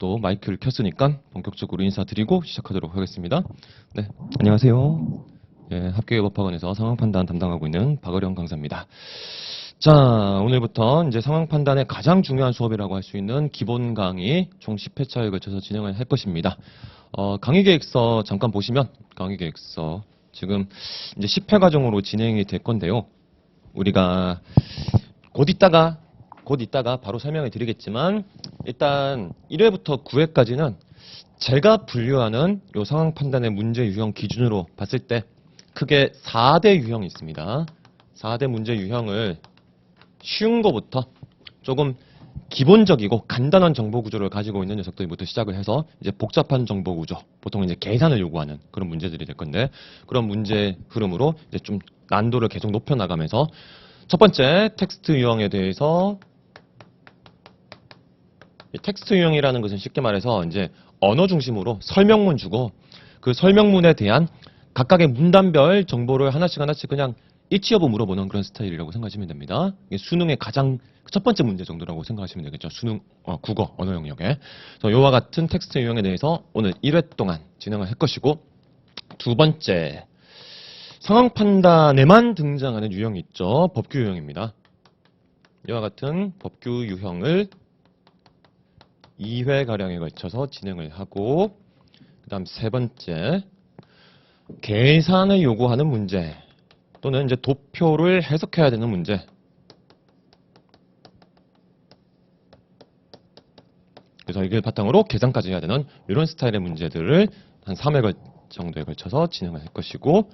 또 마이크를 켰으니까 본격적으로 인사드리고 시작하도록 하겠습니다. 네, 안녕하세요. 예, 합격예법학원에서 상황 판단 담당하고 있는 박어령 강사입니다. 자, 오늘부터 이제 상황 판단의 가장 중요한 수업이라고 할 수 있는 기본 강의 총 10회차에 걸쳐서 진행을 할 것입니다. 강의 계획서 잠깐 보시면 강의 계획서 지금 이제 10회 과정으로 진행이 될 건데요. 우리가 곧 있다가 바로 설명을 드리겠지만 일단 1회부터 9회까지는 제가 분류하는 요 상황 판단의 문제 유형 기준으로 봤을 때 크게 4대 유형이 있습니다. 4대 문제 유형을 쉬운 거부터 조금 기본적이고 간단한 정보 구조를 가지고 있는 녀석들부터 시작을 해서 이제 복잡한 정보 구조, 보통 이제 계산을 요구하는 그런 문제들이 될 건데 그런 문제 흐름으로 이제 좀 난도를 계속 높여 나가면서 첫 번째 텍스트 유형에 대해서 텍스트 유형이라는 것은 쉽게 말해서 이제 언어 중심으로 설명문 주고 그 설명문에 대한 각각의 문단별 정보를 하나씩 그냥 일치 여부 물어보는 그런 스타일이라고 생각하시면 됩니다. 이게 수능의 가장 첫 번째 문제 정도라고 생각하시면 되겠죠. 수능, 국어, 언어 영역에. 그래서 이와 같은 텍스트 유형에 대해서 오늘 1회 동안 진행을 할 것이고 두 번째 상황 판단에만 등장하는 유형이 있죠. 법규 유형입니다. 이와 같은 법규 유형을 2회가량에 걸쳐서 진행을 하고 그 다음 세 번째 계산을 요구하는 문제 또는 이제 도표를 해석해야 되는 문제 그래서 이걸 바탕으로 계산까지 해야 되는 이런 스타일의 문제들을 한 3회 정도에 걸쳐서 진행을 할 것이고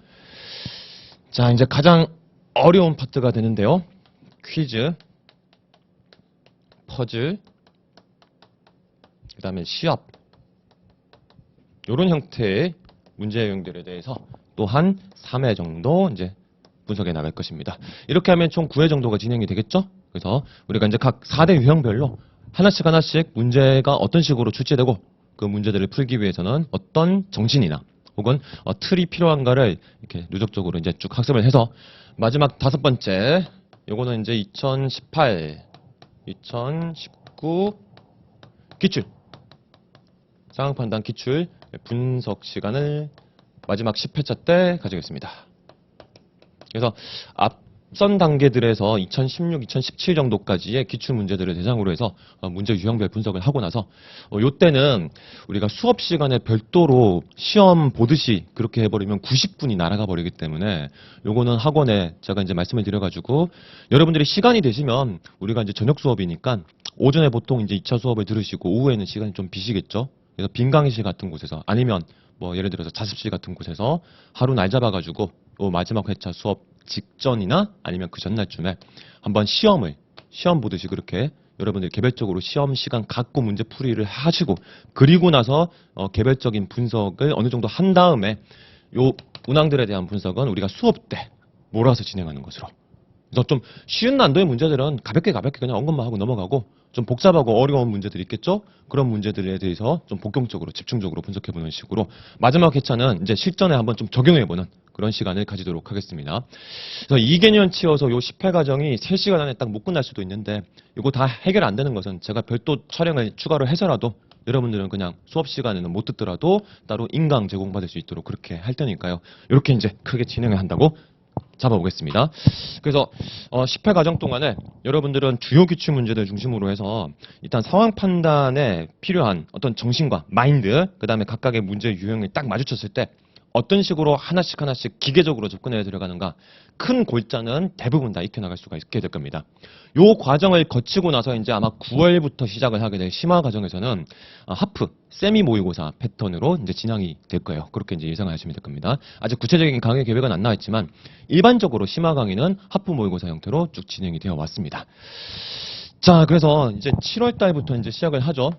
자 이제 가장 어려운 파트가 되는데요. 퀴즈, 퍼즐, 그 다음에 시합 이런 형태의 문제 유형들에 대해서 또한 3회 정도 이제 분석해 나갈 것입니다. 이렇게 하면 총 9회 정도가 진행이 되겠죠? 그래서 우리가 이제 각 4대 유형별로 하나씩 문제가 어떤 식으로 출제되고 그 문제들을 풀기 위해서는 어떤 정신이나 혹은 틀이 필요한가를 이렇게 누적적으로 이제 쭉 학습을 해서 마지막 다섯 번째 요거는 이제 2018, 2019 기출 상황 판단 기출 분석 시간을 마지막 10회차 때 가지겠습니다. 그래서 앞선 단계들에서 2016, 2017 정도까지의 기출 문제들을 대상으로 해서 문제 유형별 분석을 하고 나서 요때는 우리가 수업 시간에 별도로 시험 보듯이 그렇게 해버리면 90분이 날아가 버리기 때문에 요거는 학원에 제가 이제 말씀을 드려가지고 여러분들이 시간이 되시면 우리가 이제 저녁 수업이니까 오전에 보통 이제 2차 수업을 들으시고 오후에는 시간이 좀 비시겠죠. 그래서 빈 강의실 같은 곳에서 아니면 뭐 예를 들어서 자습실 같은 곳에서 하루 날 잡아가지고 마지막 회차 수업 직전이나 아니면 그 전날쯤에 한번 시험 보듯이 그렇게 여러분들 개별적으로 시험 시간 갖고 문제 풀이를 하시고 그리고 나서 개별적인 분석을 어느 정도 한 다음에 요 문항들에 대한 분석은 우리가 수업 때 몰아서 진행하는 것으로. 그래서 좀 쉬운 난도의 문제들은 가볍게 그냥 언급만 하고 넘어가고 좀 복잡하고 어려운 문제들이 있겠죠? 그런 문제들에 대해서 좀 본격적으로 집중적으로 분석해보는 식으로 마지막 회차는 이제 실전에 한번 좀 적용해보는 그런 시간을 가지도록 하겠습니다. 그래서 2개년 치워서 요 10회 과정이 3시간 안에 딱 못 끝날 수도 있는데 이거 다 해결 안 되는 것은 제가 별도 촬영을 추가로 해서라도 여러분들은 그냥 수업 시간에는 못 듣더라도 따로 인강 제공받을 수 있도록 그렇게 할 테니까요. 이렇게 이제 크게 진행을 한다고 잡아보겠습니다. 그래서 10회 과정 동안에 여러분들은 주요 기출 문제들 중심으로 해서 일단 상황 판단에 필요한 어떤 정신과 마인드 그 다음에 각각의 문제 유형을 딱 마주쳤을 때 어떤 식으로 하나씩 기계적으로 접근해 들어가는가 큰 골자는 대부분 다 익혀나갈 수가 있게 될 겁니다. 요 과정을 거치고 나서 이제 아마 9월부터 시작을 하게 될 심화 과정에서는 하프, 세미 모의고사 패턴으로 이제 진행이 될 거예요. 그렇게 이제 예상을 하시면 될 겁니다. 아직 구체적인 강의 계획은 안 나와 있지만 일반적으로 심화 강의는 하프 모의고사 형태로 쭉 진행이 되어 왔습니다. 자, 그래서 이제 7월 달부터 이제 시작을 하죠.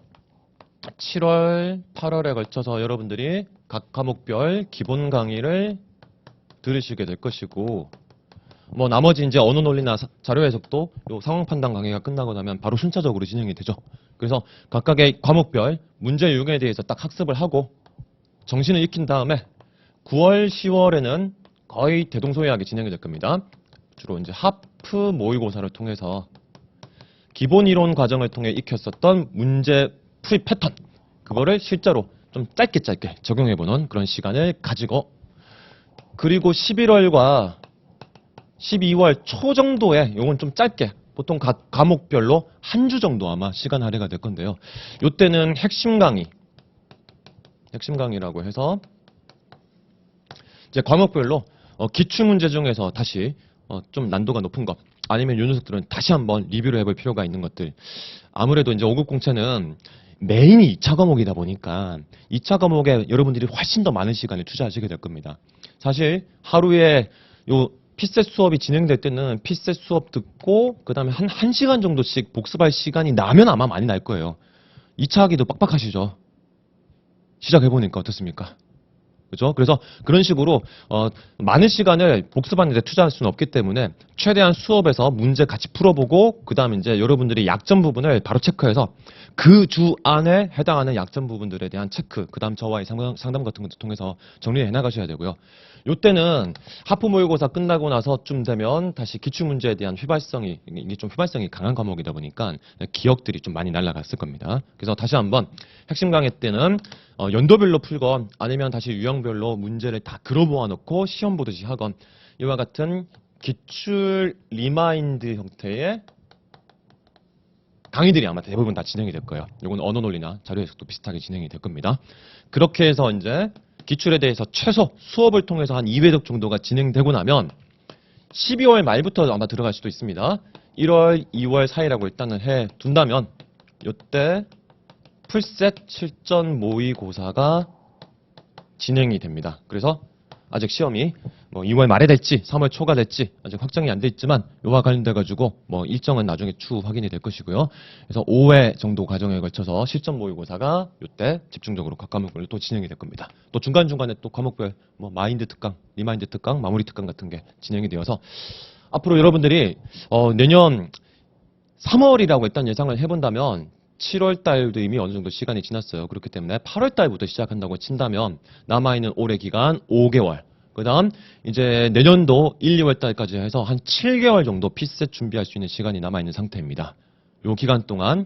7월, 8월에 걸쳐서 여러분들이 각 과목별 기본 강의를 들으시게 될 것이고 뭐 나머지 이제 언어 논리나 자료 해석도 요 상황 판단 강의가 끝나고 나면 바로 순차적으로 진행이 되죠. 그래서 각각의 과목별 문제 유형에 대해서 딱 학습을 하고 정신을 익힌 다음에 9월, 10월에는 거의 대동소이하게 진행이 될 겁니다. 주로 이제 하프 모의고사를 통해서 기본 이론 과정을 통해 익혔었던 문제 풀이 패턴 그거를 실제로 좀 짧게 적용해보는 그런 시간을 가지고, 그리고 11월과 12월 초 정도에 요건 좀 짧게 보통 각 과목별로 한 주 정도 아마 시간 할애가 될 건데요. 요때는 핵심 강의라고 해서 이제 과목별로 기출 문제 중에서 다시 좀 난도가 높은 것, 아니면 요 녀석들은 다시 한번 리뷰를 해볼 필요가 있는 것들. 아무래도 이제 5급 공채는 메인이 2차 과목이다 보니까 2차 과목에 여러분들이 훨씬 더 많은 시간을 투자하시게 될 겁니다. 사실 하루에 요 피셋 수업이 진행될 때는 피셋 수업 듣고 그 다음에 한 1시간 정도씩 복습할 시간이 나면 아마 많이 날 거예요. 2차 하기도 빡빡하시죠? 시작해보니까 어떻습니까? 그죠? 그래서 그런 식으로 많은 시간을 복습하는 데 투자할 수는 없기 때문에 최대한 수업에서 문제 같이 풀어보고 그 다음에 이제 여러분들이 약점 부분을 바로 체크해서 그 주 안에 해당하는 약점 부분들에 대한 체크, 그 다음 저와의 상담 같은 것도 통해서 정리해 나가셔야 되고요. 요때는 하프 모의고사 끝나고 나서쯤 되면 다시 기출문제에 대한 이게 좀 휘발성이 강한 과목이다 보니까 기억들이 좀 많이 날아갔을 겁니다. 그래서 다시 한번 핵심 강의 때는 연도별로 풀건 아니면 다시 유형별로 문제를 다 글어모아 놓고 시험 보듯이 하건 이와 같은 기출 리마인드 형태의 강의들이 아마 대부분 다 진행이 될 거예요. 이건 언어 논리나 자료 해석도 비슷하게 진행이 될 겁니다. 그렇게 해서 이제 기출에 대해서 최소 수업을 통해서 한 2회독 정도가 진행되고 나면 12월 말부터 아마 들어갈 수도 있습니다. 1월, 2월 사이라고 일단은 해 둔다면 이때 풀셋 실전 모의고사가 진행이 됩니다. 그래서 아직 시험이 뭐 2월 말에 될지 3월 초가 될지 아직 확정이 안 돼 있지만 요와 관련돼 가지고 뭐 일정은 나중에 추후 확인이 될 것이고요. 그래서 5회 정도 과정에 걸쳐서 실전 모의고사가 요때 집중적으로 각 과목별로 또 진행이 될 겁니다. 또 중간중간에 또 과목별 뭐 마인드 특강, 리마인드 특강, 마무리 특강 같은 게 진행이 되어서 앞으로 여러분들이 내년 3월이라고 일단 예상을 해본다면 7월 달도 이미 어느 정도 시간이 지났어요. 그렇기 때문에 8월 달부터 시작한다고 친다면 남아있는 올해 기간 5개월. 그 다음 이제 내년도 1, 2월 달까지 해서 한 7개월 정도 피셋 준비할 수 있는 시간이 남아있는 상태입니다. 요 기간 동안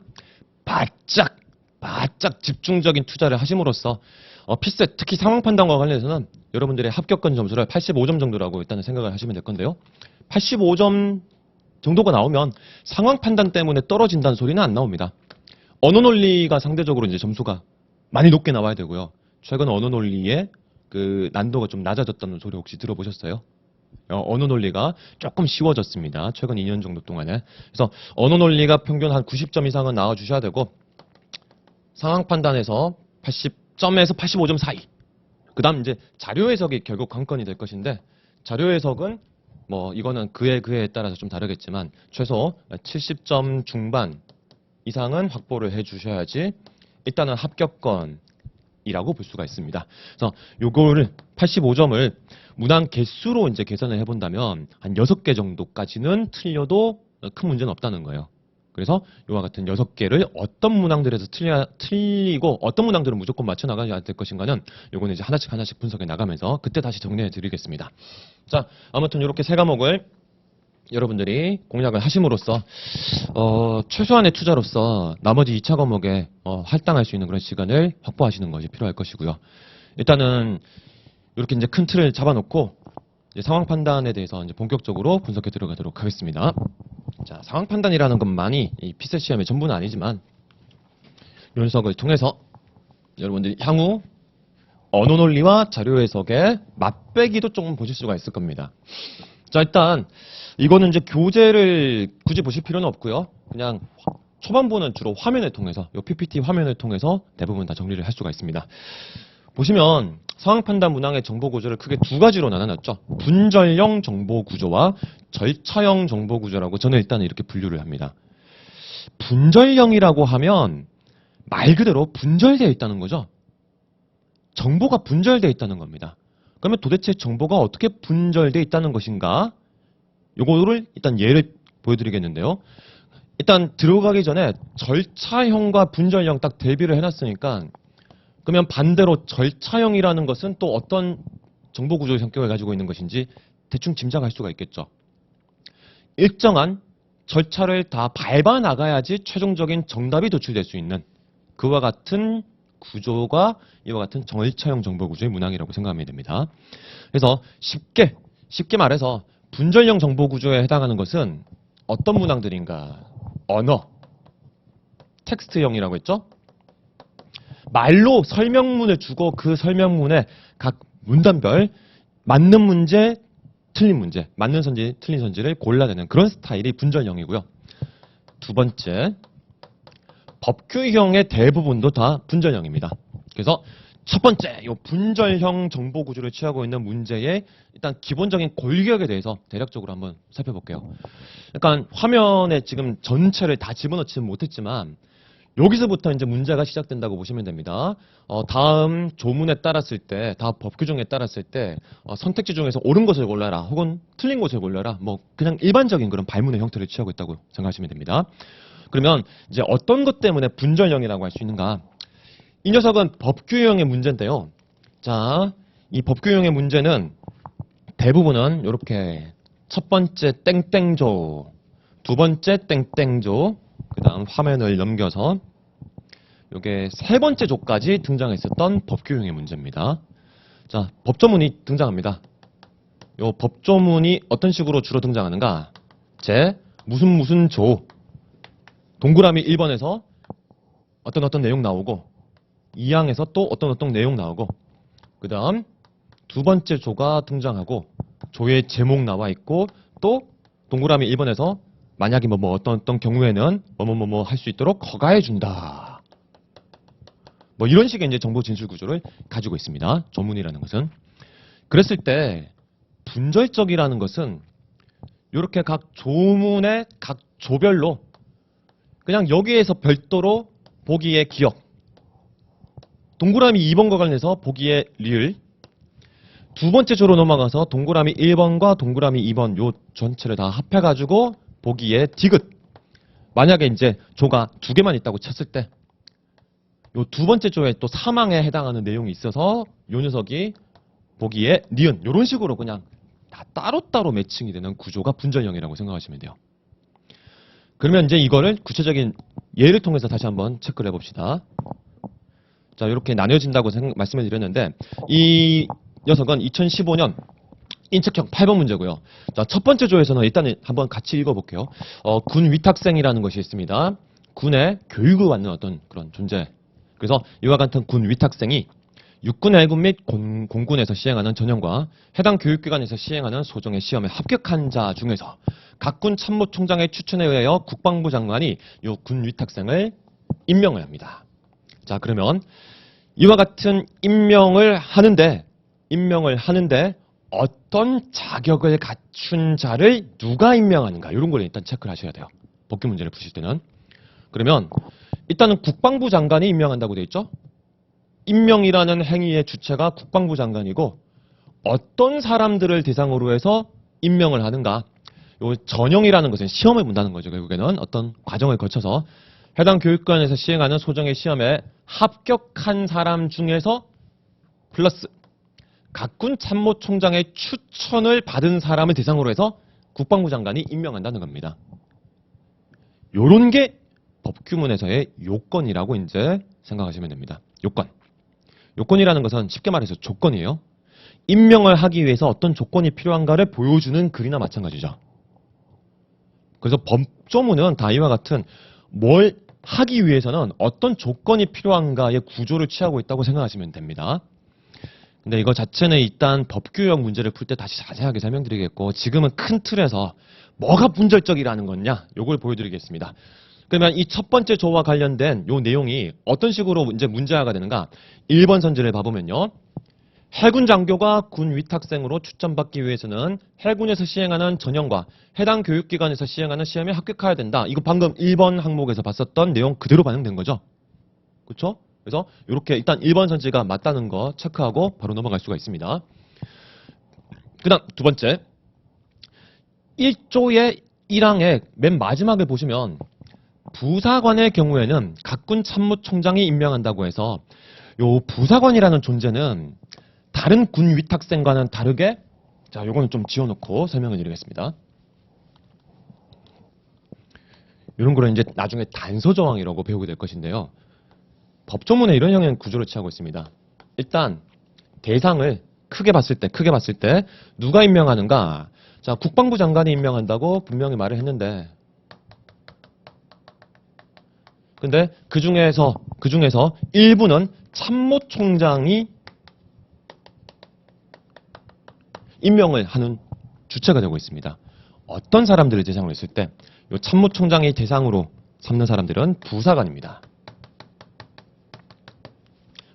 바짝 집중적인 투자를 하심으로써 피셋 특히 상황 판단과 관련해서는 여러분들의 합격권 점수를 85점 정도라고 일단은 생각을 하시면 될 건데요. 85점 정도가 나오면 상황 판단 때문에 떨어진다는 소리는 안 나옵니다. 언어 논리가 상대적으로 이제 점수가 많이 높게 나와야 되고요. 최근 언어 논리의 그 난도가 좀 낮아졌다는 소리 혹시 들어보셨어요? 언어 논리가 조금 쉬워졌습니다. 최근 2년 정도 동안에. 그래서 언어 논리가 평균 한 90점 이상은 나와 주셔야 되고 상황 판단에서 80점에서 85점 사이. 그다음 이제 자료 해석이 결국 관건이 될 것인데 자료 해석은 뭐 이거는 그에 따라서 좀 다르겠지만 최소 70점 중반 이상은 확보를 해 주셔야지 일단은 합격권이라고 볼 수가 있습니다. 그래서 요거를 85점을 문항 개수로 이제 계산을 해본다면 한 6개 정도까지는 틀려도 큰 문제는 없다는 거예요. 그래서 이와 같은 6개를 어떤 문항들에서 틀리고 어떤 문항들은 무조건 맞춰 나가야 될 것인가는 요거는 이제 하나씩 분석해 나가면서 그때 다시 정리해 드리겠습니다. 자, 아무튼 이렇게 세 과목을 여러분들이 공략을 하심으로써 최소한의 투자로서 나머지 2차 과목에 할당할 수 있는 그런 시간을 확보하시는 것이 필요할 것이고요. 일단은 이렇게 이제 큰 틀을 잡아놓고 이제 상황 판단에 대해서 이제 본격적으로 분석해 들어가도록 하겠습니다. 자, 상황 판단이라는 것만이 이 피셋 시험의 전부는 아니지만 이 녀석을 통해서 여러분들이 향후 언어 논리와 자료 해석의 맛배기도 조금 보실 수가 있을 겁니다. 자, 일단 이거는 이제 교재를 굳이 보실 필요는 없고요. 그냥 초반부는 주로 화면을 통해서 이 PPT 화면을 통해서 대부분 다 정리를 할 수가 있습니다. 보시면 상황 판단 문항의 정보 구조를 크게 두 가지로 나눠놨죠. 분절형 정보 구조와 절차형 정보 구조라고 저는 일단 이렇게 분류를 합니다. 분절형이라고 하면 말 그대로 분절되어 있다는 거죠. 정보가 분절되어 있다는 겁니다. 그러면 도대체 정보가 어떻게 분절되어 있다는 것인가? 요거를 일단 예를 보여드리겠는데요. 일단 들어가기 전에 절차형과 분절형 딱 대비를 해놨으니까 그러면 반대로 절차형이라는 것은 또 어떤 정보 구조의 성격을 가지고 있는 것인지 대충 짐작할 수가 있겠죠. 일정한 절차를 다 밟아 나가야지 최종적인 정답이 도출될 수 있는 그와 같은 구조가 이와 같은 절차형 정보 구조의 문항이라고 생각하면 됩니다. 그래서 쉽게 말해서 분절형 정보 구조에 해당하는 것은 어떤 문항들인가? 언어, 텍스트형이라고 했죠? 말로 설명문을 주고 그 설명문에 각 문단별 맞는 문제, 틀린 문제, 맞는 선지, 틀린 선지를 골라내는 그런 스타일이 분절형이고요. 두 번째, 법규형의 대부분도 다 분절형입니다. 그래서 첫 번째, 이 분절형 정보 구조를 취하고 있는 문제의 일단 기본적인 골격에 대해서 대략적으로 한번 살펴볼게요. 약간 화면에 지금 전체를 다 집어넣지는 못했지만 여기서부터 이제 문제가 시작된다고 보시면 됩니다. 다음 조문에 따랐을 때, 다음 법규정에 따랐을 때 선택지 중에서 옳은 것을 골라라 혹은 틀린 것을 골라라 뭐 그냥 일반적인 그런 발문의 형태를 취하고 있다고 생각하시면 됩니다. 그러면 이제 어떤 것 때문에 분절형이라고 할 수 있는가? 이 녀석은 법규형의 문제인데요. 자, 이 법규형의 문제는 대부분은 이렇게 첫 번째 땡땡조, 두 번째 땡땡조, 그 다음 화면을 넘겨서 이게 세 번째 조까지 등장했었던 법규형의 문제입니다. 자, 법조문이 등장합니다. 이 법조문이 어떤 식으로 주로 등장하는가? 제 무슨 조, 동그라미 1번에서 어떤 내용 나오고 2항에서 또 어떤 내용 나오고 그 다음 두 번째 조가 등장하고 조의 제목 나와 있고 또 동그라미 1번에서 만약에 어떤 경우에는 뭐뭐 할 수 있도록 허가해 준다. 뭐 이런 식의 이제 정보 진술 구조를 가지고 있습니다. 조문이라는 것은. 그랬을 때 분절적이라는 것은 이렇게 각 조문의 각 조별로 그냥 여기에서 별도로 보기의 기억, 동그라미 2번과 관련해서 보기의 리을, 두 번째 조로 넘어가서 동그라미 1번과 동그라미 2번 요 전체를 다 합해가지고 보기의 디귿. 만약에 이제 조가 두 개만 있다고 쳤을 때 요 두 번째 조에 또 사망에 해당하는 내용이 있어서 요 녀석이 보기의 니은 요런 식으로 그냥 다 따로따로 매칭이 되는 구조가 분절형이라고 생각하시면 돼요. 그러면 이제 이거를 구체적인 예를 통해서 다시 한번 체크를 해봅시다. 자, 이렇게 나뉘어진다고 말씀을 드렸는데 이 녀석은 2015년 인책형 8번 문제고요. 자, 첫 번째 조에서는 일단은 한번 같이 읽어볼게요. 군 위탁생이라는 것이 있습니다. 군의 교육을 받는 어떤 그런 존재. 그래서 이와 같은 군 위탁생이 육군, 해군 및 공군에서 시행하는 전형과 해당 교육기관에서 시행하는 소정의 시험에 합격한 자 중에서 각 군 참모총장의 추천에 의하여 국방부 장관이 이 군 위탁생을 임명을 합니다. 자, 그러면 이와 같은 임명을 하는데 어떤 자격을 갖춘 자를 누가 임명하는가 이런 걸 일단 체크를 하셔야 돼요. 법규 문제를 푸실 때는. 그러면 일단은 국방부 장관이 임명한다고 되어 있죠. 임명이라는 행위의 주체가 국방부 장관이고 어떤 사람들을 대상으로 해서 임명을 하는가. 요 전형이라는 것은 시험을 문다는 거죠. 결국에는 어떤 과정을 거쳐서 해당 교육관에서 시행하는 소정의 시험에 합격한 사람 중에서 플러스 각군 참모총장의 추천을 받은 사람을 대상으로 해서 국방부 장관이 임명한다는 겁니다. 요런 게 법규문에서의 요건이라고 이제 생각하시면 됩니다. 요건. 요건이라는 것은 쉽게 말해서 조건이에요. 임명을 하기 위해서 어떤 조건이 필요한가를 보여주는 글이나 마찬가지죠. 그래서 법조문은 다 이와 같은 뭘 하기 위해서는 어떤 조건이 필요한가의 구조를 취하고 있다고 생각하시면 됩니다. 근데 이거 자체는 일단 법규형 문제를 풀 때 다시 자세하게 설명드리겠고 지금은 큰 틀에서 뭐가 분절적이라는 거냐 요걸 보여드리겠습니다. 그러면 이 첫 번째 조와 관련된 요 내용이 어떤 식으로 이제 문제화가 되는가? 1번 선지를 봐보면요. 해군 장교가 군 위탁생으로 추천받기 위해서는 해군에서 시행하는 전형과 해당 교육기관에서 시행하는 시험에 합격해야 된다. 이거 방금 1번 항목에서 봤었던 내용 그대로 반영된 거죠. 그렇죠? 그래서 이렇게 일단 1번 선지가 맞다는 거 체크하고 바로 넘어갈 수가 있습니다. 그 다음 두 번째 1조의 1항의 맨 마지막을 보시면 부사관의 경우에는 각군 참모총장이 임명한다고 해서 요 부사관이라는 존재는 다른 군 위탁생과는 다르게 자, 요거는 좀 지워놓고 설명을 드리겠습니다. 이런 거를 이제 나중에 단서조항이라고 배우게 될 것인데요. 법조문에 이런 형의 구조를 취하고 있습니다. 일단 대상을 크게 봤을 때 누가 임명하는가? 자, 국방부 장관이 임명한다고 분명히 말을 했는데, 근데 그 중에서 일부는 참모총장이 임명을 하는 주체가 되고 있습니다. 어떤 사람들을 대상으로 했을 때, 이 참모총장이 대상으로 삼는 사람들은 부사관입니다.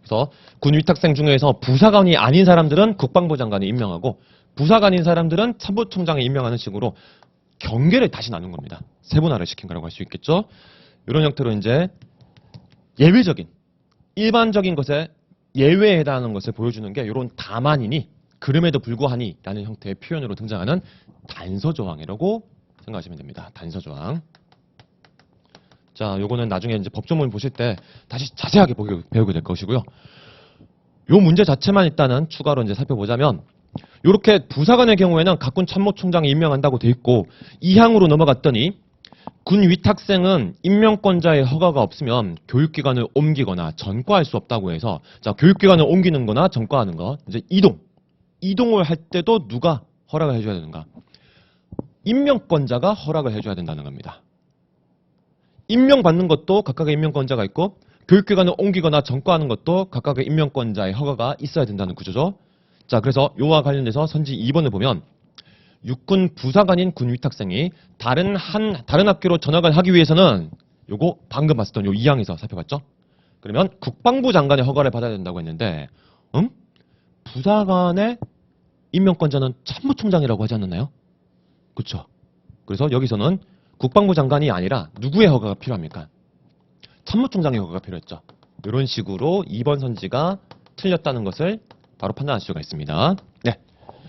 그래서 군 위탁생 중에서 부사관이 아닌 사람들은 국방부 장관이 임명하고, 부사관인 사람들은 참모총장이 임명하는 식으로 경계를 다시 나눈 겁니다. 세분화를 시킨 거라고 할 수 있겠죠. 이런 형태로 이제 예외적인, 일반적인 것에 예외에 해당하는 것을 보여주는 게 이런 다만이니, 그럼에도 불구하니 라는 형태의 표현으로 등장하는 단서조항이라고 생각하시면 됩니다. 단서조항. 자, 요거는 나중에 이제 법조문 보실 때 다시 자세하게 배우게 될 것이고요. 요 문제 자체만 일단은 추가로 이제 살펴보자면, 요렇게 부사관의 경우에는 각군 참모총장이 임명한다고 돼 있고, 이 항으로 넘어갔더니 군 위탁생은 임명권자의 허가가 없으면 교육기관을 옮기거나 전과할 수 없다고 해서, 자, 교육기관을 옮기는 거나 전과하는 거, 이제 이동을 할 때도 누가 허락을 해줘야 되는가? 임명권자가 허락을 해줘야 된다는 겁니다. 임명받는 것도 각각의 임명권자가 있고, 교육기관을 옮기거나 전과하는 것도 각각의 임명권자의 허가가 있어야 된다는 구조죠. 자, 그래서 요와 관련돼서 선지 2번을 보면, 육군 부사관인 군 위탁생이 다른 학교로 전학을 하기 위해서는, 요거 방금 봤었던 요 2항에서 살펴봤죠? 그러면 국방부 장관의 허가를 받아야 된다고 했는데, 부사관의 임명권자는 참모총장이라고 하지 않았나요? 그렇죠. 그래서 여기서는 국방부 장관이 아니라 누구의 허가가 필요합니까? 참모총장의 허가가 필요했죠. 이런 식으로 2번 선지가 틀렸다는 것을 바로 판단할 수가 있습니다. 네.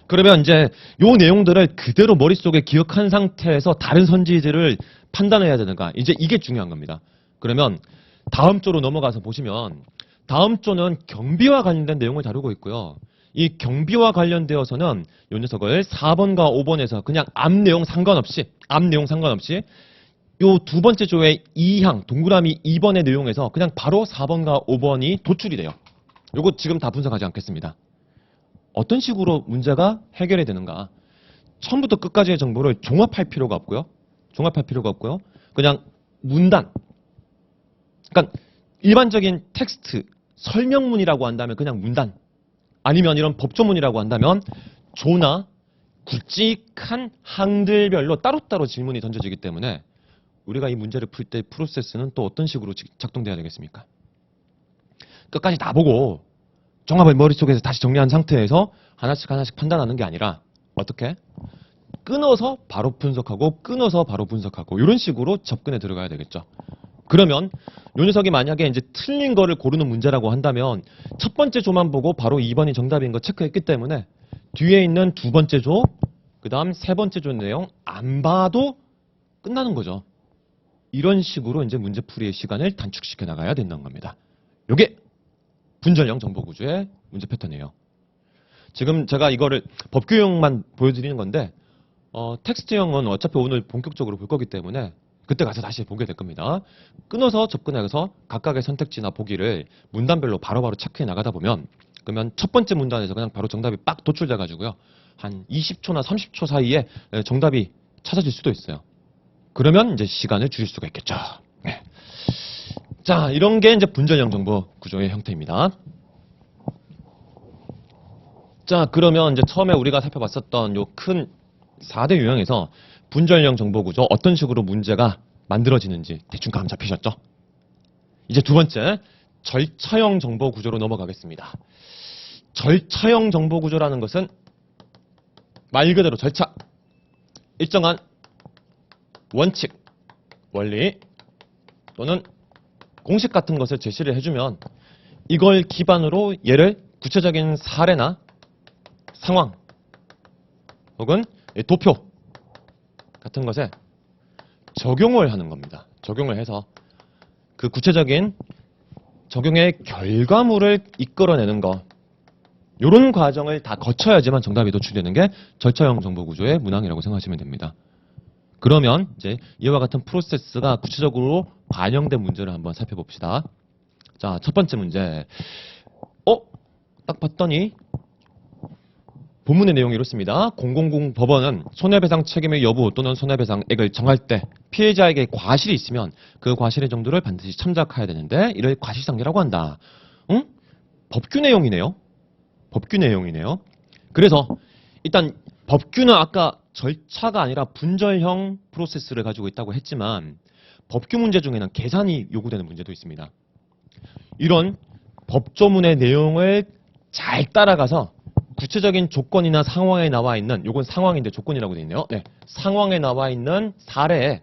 그러면 이제 요 내용들을 그대로 머릿속에 기억한 상태에서 다른 선지들을 판단해야 되는가? 이제 이게 중요한 겁니다. 그러면 다음 조로 넘어가서 보시면, 다음 조는 경비와 관련된 내용을 다루고 있고요. 이 경비와 관련되어서는 이 녀석을 4번과 5번에서 그냥 앞 내용 상관없이 요 두 번째 조의 2항 동그라미 2번의 내용에서 그냥 바로 4번과 5번이 도출이 돼요. 요거 지금 다 분석하지 않겠습니다. 어떤 식으로 문제가 해결이 되는가? 처음부터 끝까지의 정보를 종합할 필요가 없고요. 그냥 문단. 그러니까 일반적인 텍스트, 설명문이라고 한다면 그냥 문단. 아니면 이런 법조문이라고 한다면 조나 굵직한 항들별로 따로따로 질문이 던져지기 때문에 우리가 이 문제를 풀 때 프로세스는 또 어떤 식으로 작동돼야 되겠습니까? 끝까지 다 보고 종합을 머릿속에서 다시 정리한 상태에서 하나씩 판단하는 게 아니라, 어떻게? 끊어서 바로 분석하고 이런 식으로 접근해 들어가야 되겠죠. 그러면 요 녀석이 만약에 이제 틀린 거를 고르는 문제라고 한다면 첫 번째 조만 보고 바로 2번이 정답인 거 체크했기 때문에 뒤에 있는 두 번째 조, 그 다음 세 번째 조 내용 안 봐도 끝나는 거죠. 이런 식으로 이제 문제풀이의 시간을 단축시켜 나가야 된다는 겁니다. 요게 분절형 정보구조의 문제 패턴이에요. 지금 제가 이거를 법규형만 보여드리는 건데, 텍스트형은 어차피 오늘 본격적으로 볼 거기 때문에 그때 가서 다시 보게 될 겁니다. 끊어서 접근해서 각각의 선택지나 보기를 문단별로 바로바로 체크해 나가다 보면, 그러면 첫 번째 문단에서 그냥 바로 정답이 빡 도출돼 가지고요. 한 20초나 30초 사이에 정답이 찾아질 수도 있어요. 그러면 이제 시간을 줄일 수가 있겠죠. 네. 자, 이런 게 이제 분절형 정보 구조의 형태입니다. 자, 그러면 이제 처음에 우리가 살펴봤었던 요 큰 4대 유형에서 분절형 정보 구조 어떤 식으로 문제가 만들어지는지 대충 감 잡히셨죠? 이제 두 번째, 절차형 정보 구조로 넘어가겠습니다. 절차형 정보 구조라는 것은 말 그대로 절차, 일정한 원칙, 원리 또는 공식 같은 것을 제시를 해주면 이걸 기반으로 얘를 구체적인 사례나 상황 혹은 도표 같은 것에 적용을 하는 겁니다. 적용을 해서 그 구체적인 적용의 결과물을 이끌어내는 것, 이런 과정을 다 거쳐야지만 정답이 도출되는 게 절차형 정보구조의 문항이라고 생각하시면 됩니다. 그러면 이제 이와 같은 프로세스가 구체적으로 반영된 문제를 한번 살펴봅시다. 자, 첫 번째 문제. 딱 봤더니 본문의 내용이 이렇습니다. 000 법원은 손해배상 책임의 여부 또는 손해배상액을 정할 때 피해자에게 과실이 있으면 그 과실의 정도를 반드시 참작해야 되는데 이를 과실상계라고 한다. 응? 법규 내용이네요. 법규 내용이네요. 그래서 일단 법규는 아까 절차가 아니라 분절형 프로세스를 가지고 있다고 했지만 법규 문제 중에는 계산이 요구되는 문제도 있습니다. 이런 법조문의 내용을 잘 따라가서 구체적인 조건이나 상황에 나와 있는, 요건 상황인데 조건이라고 되어 있네요. 네, 상황에 나와 있는 사례에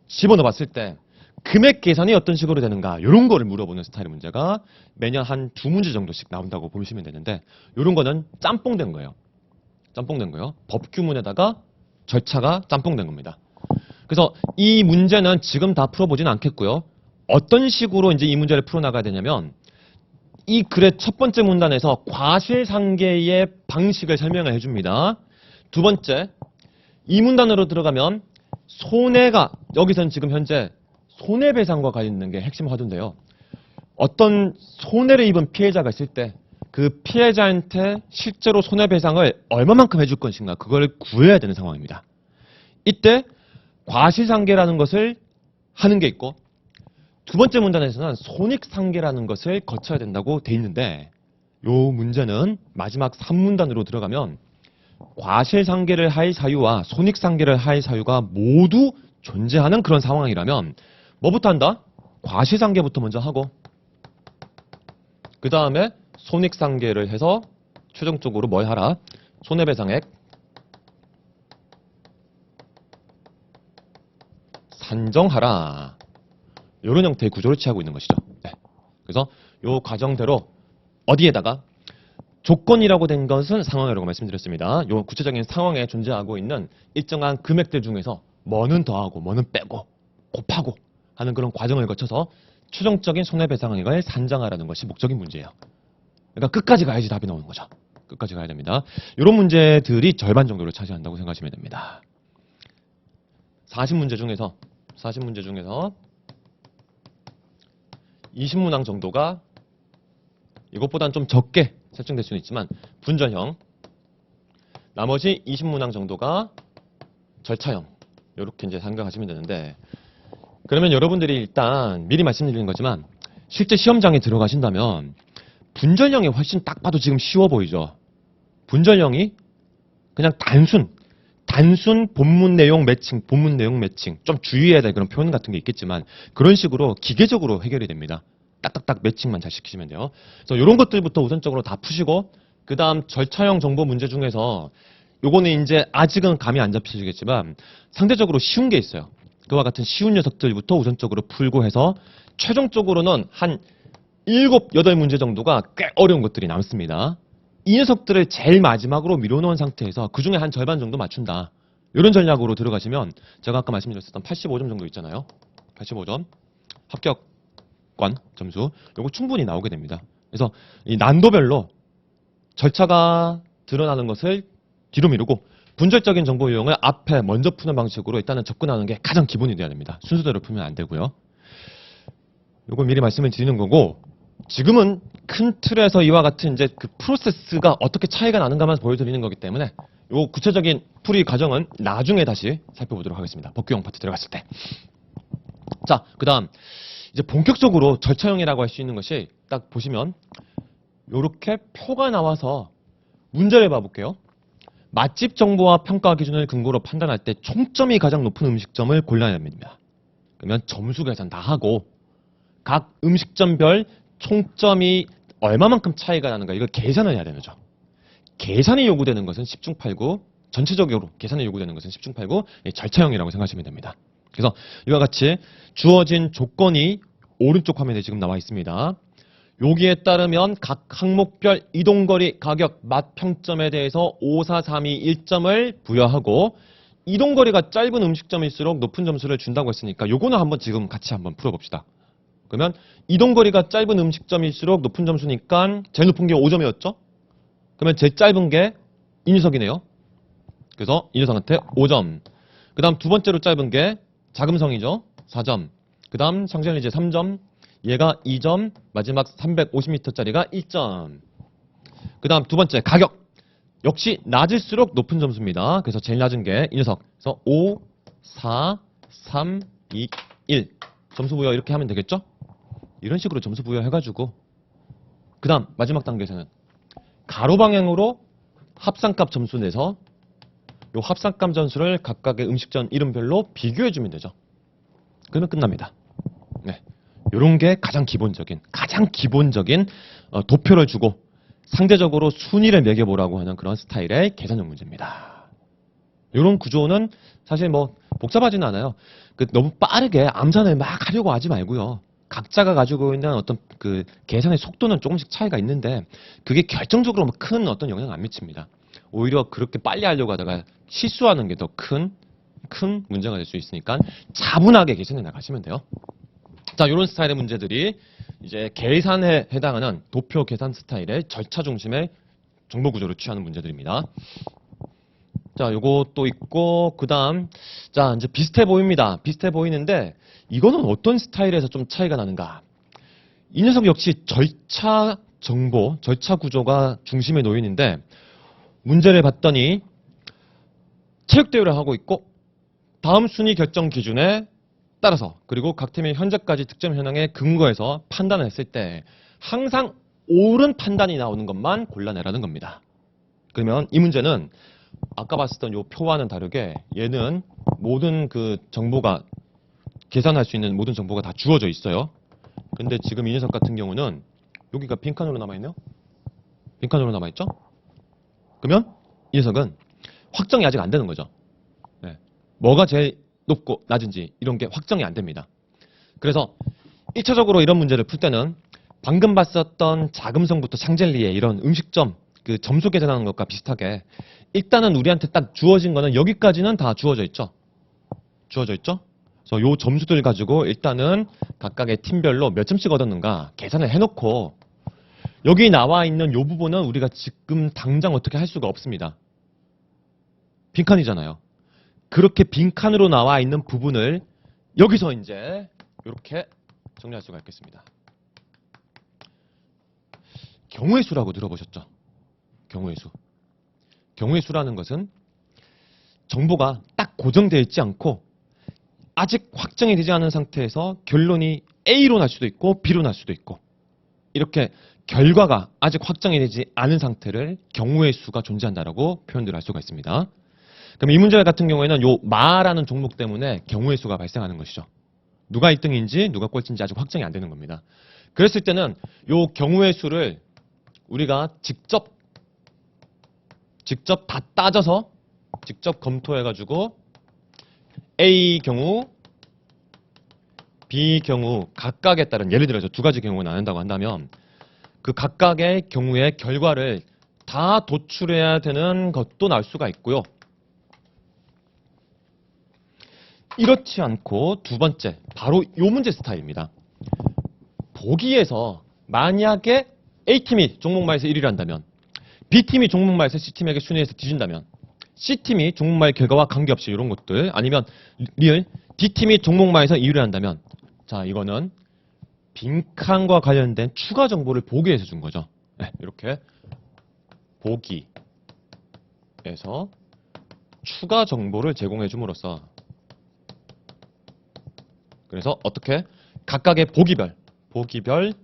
집어넣어 봤을 때 금액 계산이 어떤 식으로 되는가, 이런 거를 물어보는 스타일의 문제가 매년 한 2문제 정도씩 나온다고 보시면 되는데, 이런 거는 짬뽕된 거예요. 짬뽕된 거예요. 법규문에다가 절차가 짬뽕된 겁니다. 그래서 이 문제는 지금 다 풀어보진 않겠고요. 어떤 식으로 이제 이 문제를 풀어나가야 되냐면, 이 글의 첫 번째 문단에서 과실상계의 방식을 설명을 해줍니다. 두 번째, 이 문단으로 들어가면 손해가, 여기서는 지금 현재 손해배상과 관련된 게 핵심 화두인데요. 어떤 손해를 입은 피해자가 있을 때 그 피해자한테 실제로 손해배상을 얼마만큼 해줄 것인가, 그걸 구해야 되는 상황입니다. 이때 과실상계라는 것을 하는 게 있고, 두 번째 문단에서는 손익상계라는 것을 거쳐야 된다고 돼 있는데, 요 문제는 마지막 3문단으로 들어가면 과실상계를 할 사유와 손익상계를 할 사유가 모두 존재하는 그런 상황이라면 뭐부터 한다? 과실상계부터 먼저 하고 그 다음에 손익상계를 해서 최종적으로 뭘 하라? 손해배상액 산정하라. 이런 형태의 구조를 취하고 있는 것이죠. 네. 그래서 이 과정대로 어디에다가 조건이라고 된 것은 상황이라고 말씀드렸습니다. 이 구체적인 상황에 존재하고 있는 일정한 금액들 중에서 뭐는 더하고 뭐는 빼고 곱하고 하는 그런 과정을 거쳐서 최종적인 손해배상액을 산정하라는 것이 목적인 문제예요. 그러니까 끝까지 가야지 답이 나오는 거죠. 끝까지 가야 됩니다. 이런 문제들이 절반 정도를 차지한다고 생각하시면 됩니다. 40문제 중에서 20문항 정도가 이것보다는 좀 적게 설정될 수는 있지만 분절형, 나머지 20문항 정도가 절차형, 이렇게 이제 생각하시면 되는데, 그러면 여러분들이 일단 미리 말씀드리는 거지만 실제 시험장에 들어가신다면 분절형이 훨씬 딱 봐도 지금 쉬워 보이죠. 분절형이 그냥 단순 본문 내용 매칭, 좀 주의해야 될 그런 표현 같은 게 있겠지만 그런 식으로 기계적으로 해결이 됩니다. 딱딱딱 매칭만 잘 시키시면 돼요. 그래서 이런 것들부터 우선적으로 다 푸시고, 그 다음 절차형 정보 문제 중에서 요거는 이제 아직은 감이 안 잡히시겠지만 상대적으로 쉬운 게 있어요. 그와 같은 쉬운 녀석들부터 우선적으로 풀고 해서 최종적으로는 한 7, 8문제 정도가 꽤 어려운 것들이 남습니다. 이 녀석들을 제일 마지막으로 밀어놓은 상태에서 그 중에 한 절반 정도 맞춘다. 이런 전략으로 들어가시면 제가 아까 말씀드렸었던 85점 정도 있잖아요. 85점 합격권 점수, 요거 충분히 나오게 됩니다. 그래서 이 난도별로 절차가 드러나는 것을 뒤로 미루고 분절적인 정보 유형을 앞에 먼저 푸는 방식으로 일단은 접근하는 게 가장 기본이 돼야 됩니다. 순서대로 풀면 안 되고요. 요거 미리 말씀을 드리는 거고, 지금은 큰 틀에서 이와 같은 이제 그 프로세스가 어떻게 차이가 나는가만 보여드리는 거기 때문에 요 구체적인 풀이 과정은 나중에 다시 살펴보도록 하겠습니다. 법규형 파트 들어갔을 때. 자, 그 다음 이제 본격적으로 절차형이라고 할 수 있는 것이 딱 보시면 요렇게 표가 나와서 문제를 봐볼게요. 맛집 정보와 평가 기준을 근거로 판단할 때 총점이 가장 높은 음식점을 골라야 됩니다. 그러면 점수 계산 다 하고 각 음식점별 총점이 얼마만큼 차이가 나는가, 이걸 계산을 해야 되는 거죠. 계산이 요구되는 것은 10중 8구, 전체적으로 계산이 요구되는 것은 10중 8구 절차형이라고 생각하시면 됩니다. 그래서 이와 같이 주어진 조건이 오른쪽 화면에 지금 나와 있습니다. 여기에 따르면 각 항목별 이동거리, 가격, 맛 평점에 대해서 5, 4, 3, 2, 1점을 부여하고, 이동거리가 짧은 음식점일수록 높은 점수를 준다고 했으니까 요거는 한번 지금 같이 한번 풀어봅시다. 그러면 이동거리가 짧은 음식점일수록 높은 점수니까 제일 높은 게 5점이었죠? 그러면 제일 짧은 게 이 녀석이네요. 그래서 이 녀석한테 5점. 그 다음 두 번째로 짧은 게 자금성이죠. 4점. 그 다음 샹젤리제 3점. 얘가 2점, 마지막 350m짜리가 1점. 그 다음 두 번째, 가격. 역시 낮을수록 높은 점수입니다. 그래서 제일 낮은 게 이 녀석. 그래서 5, 4, 3, 2, 1. 점수 부여 이렇게 하면 되겠죠? 이런 식으로 점수 부여해가지고 그 다음 마지막 단계에서는 가로 방향으로 합산값 점수 내서 이 합산값 점수를 각각의 음식점 이름별로 비교해주면 되죠. 그러면 끝납니다. 네, 이런 게 가장 기본적인 도표를 주고 상대적으로 순위를 매겨보라고 하는 그런 스타일의 계산형 문제입니다. 이런 구조는 사실 뭐 복잡하지는 않아요. 너무 빠르게 암산을 막 하려고 하지 말고요. 각자가 가지고 있는 어떤 그 계산의 속도는 조금씩 차이가 있는데 그게 결정적으로 큰 어떤 영향을 안 미칩니다. 오히려 그렇게 빨리 하려고 하다가 실수하는 게 더 큰 문제가 될 수 있으니까 차분하게 계산해 나가시면 돼요. 자, 이런 스타일의 문제들이 이제 계산에 해당하는 도표 계산 스타일의 절차 중심의 정보 구조를 취하는 문제들입니다. 자, 요거 또 있고, 그 다음, 자, 이제 비슷해 보입니다. 비슷해 보이는데, 이거는 어떤 스타일에서 좀 차이가 나는가? 이 녀석 역시 절차 정보, 절차 구조가 중심에 놓이는데, 문제를 봤더니, 체육대회를 하고 있고, 다음 순위 결정 기준에 따라서, 그리고 각 팀의 현재까지 득점 현황에 근거해서 판단을 했을 때, 항상 옳은 판단이 나오는 것만 골라내라는 겁니다. 그러면 이 문제는 아까 봤었던 이 표와는 다르게 얘는 모든 그 정보가 계산할 수 있는 모든 정보가 다 주어져 있어요. 근데 지금 이 녀석 같은 경우는 여기가 빈칸으로 남아있네요. 빈칸으로 남아있죠? 그러면 이 녀석은 확정이 아직 안 되는 거죠. 네. 뭐가 제일 높고 낮은지 이런 게 확정이 안 됩니다. 그래서 1차적으로 이런 문제를 풀 때는 방금 봤었던 자금성부터 샹젤리에 이런 음식점 그 점수 계산하는 것과 비슷하게 일단은 우리한테 딱 주어진 거는 여기까지는 다 주어져 있죠. 주어져 있죠? 그래서 요 점수들 가지고 일단은 각각의 팀별로 몇 점씩 얻었는가 계산을 해놓고 여기 나와 있는 요 부분은 우리가 지금 당장 어떻게 할 수가 없습니다. 빈칸이잖아요. 그렇게 빈칸으로 나와 있는 부분을 여기서 이제 이렇게 정리할 수가 있겠습니다. 경우의 수라고 들어보셨죠? 경우의 수. 경우의 수라는 것은 정보가 딱 고정되어 있지 않고 아직 확정이 되지 않은 상태에서 결론이 A로 날 수도 있고 B로 날 수도 있고 이렇게 결과가 아직 확정이 되지 않은 상태를 경우의 수가 존재한다라고 표현을 할 수가 있습니다. 그럼 이 문제 같은 경우에는 요 마라는 종목 때문에 경우의 수가 발생하는 것이죠. 누가 1등인지 누가 꼴찌인지 아직 확정이 안 되는 겁니다. 그랬을 때는 요 경우의 수를 우리가 직접 다 따져서 직접 검토해가지고 A 경우, B 경우 각각에 따른 예를 들어서 두 가지 경우가 나눈다고 한다면 그 각각의 경우의 결과를 다 도출해야 되는 것도 나올 수가 있고요. 이렇지 않고 두 번째, 바로 요 문제 스타일입니다. 보기에서 만약에 A팀이 종목마에서 1위를 한다면 B팀이 종목마에서 C팀에게 순위에서 뒤진다면 C팀이 종목마의 결과와 관계없이 이런 것들 아니면 리을 D팀이 종목마에서 2위를 한다면 자 이거는 빈칸과 관련된 추가 정보를 보기에서 준 거죠. 네, 이렇게 보기에서 추가 정보를 제공해 줌으로써 그래서 어떻게 각각의 보기별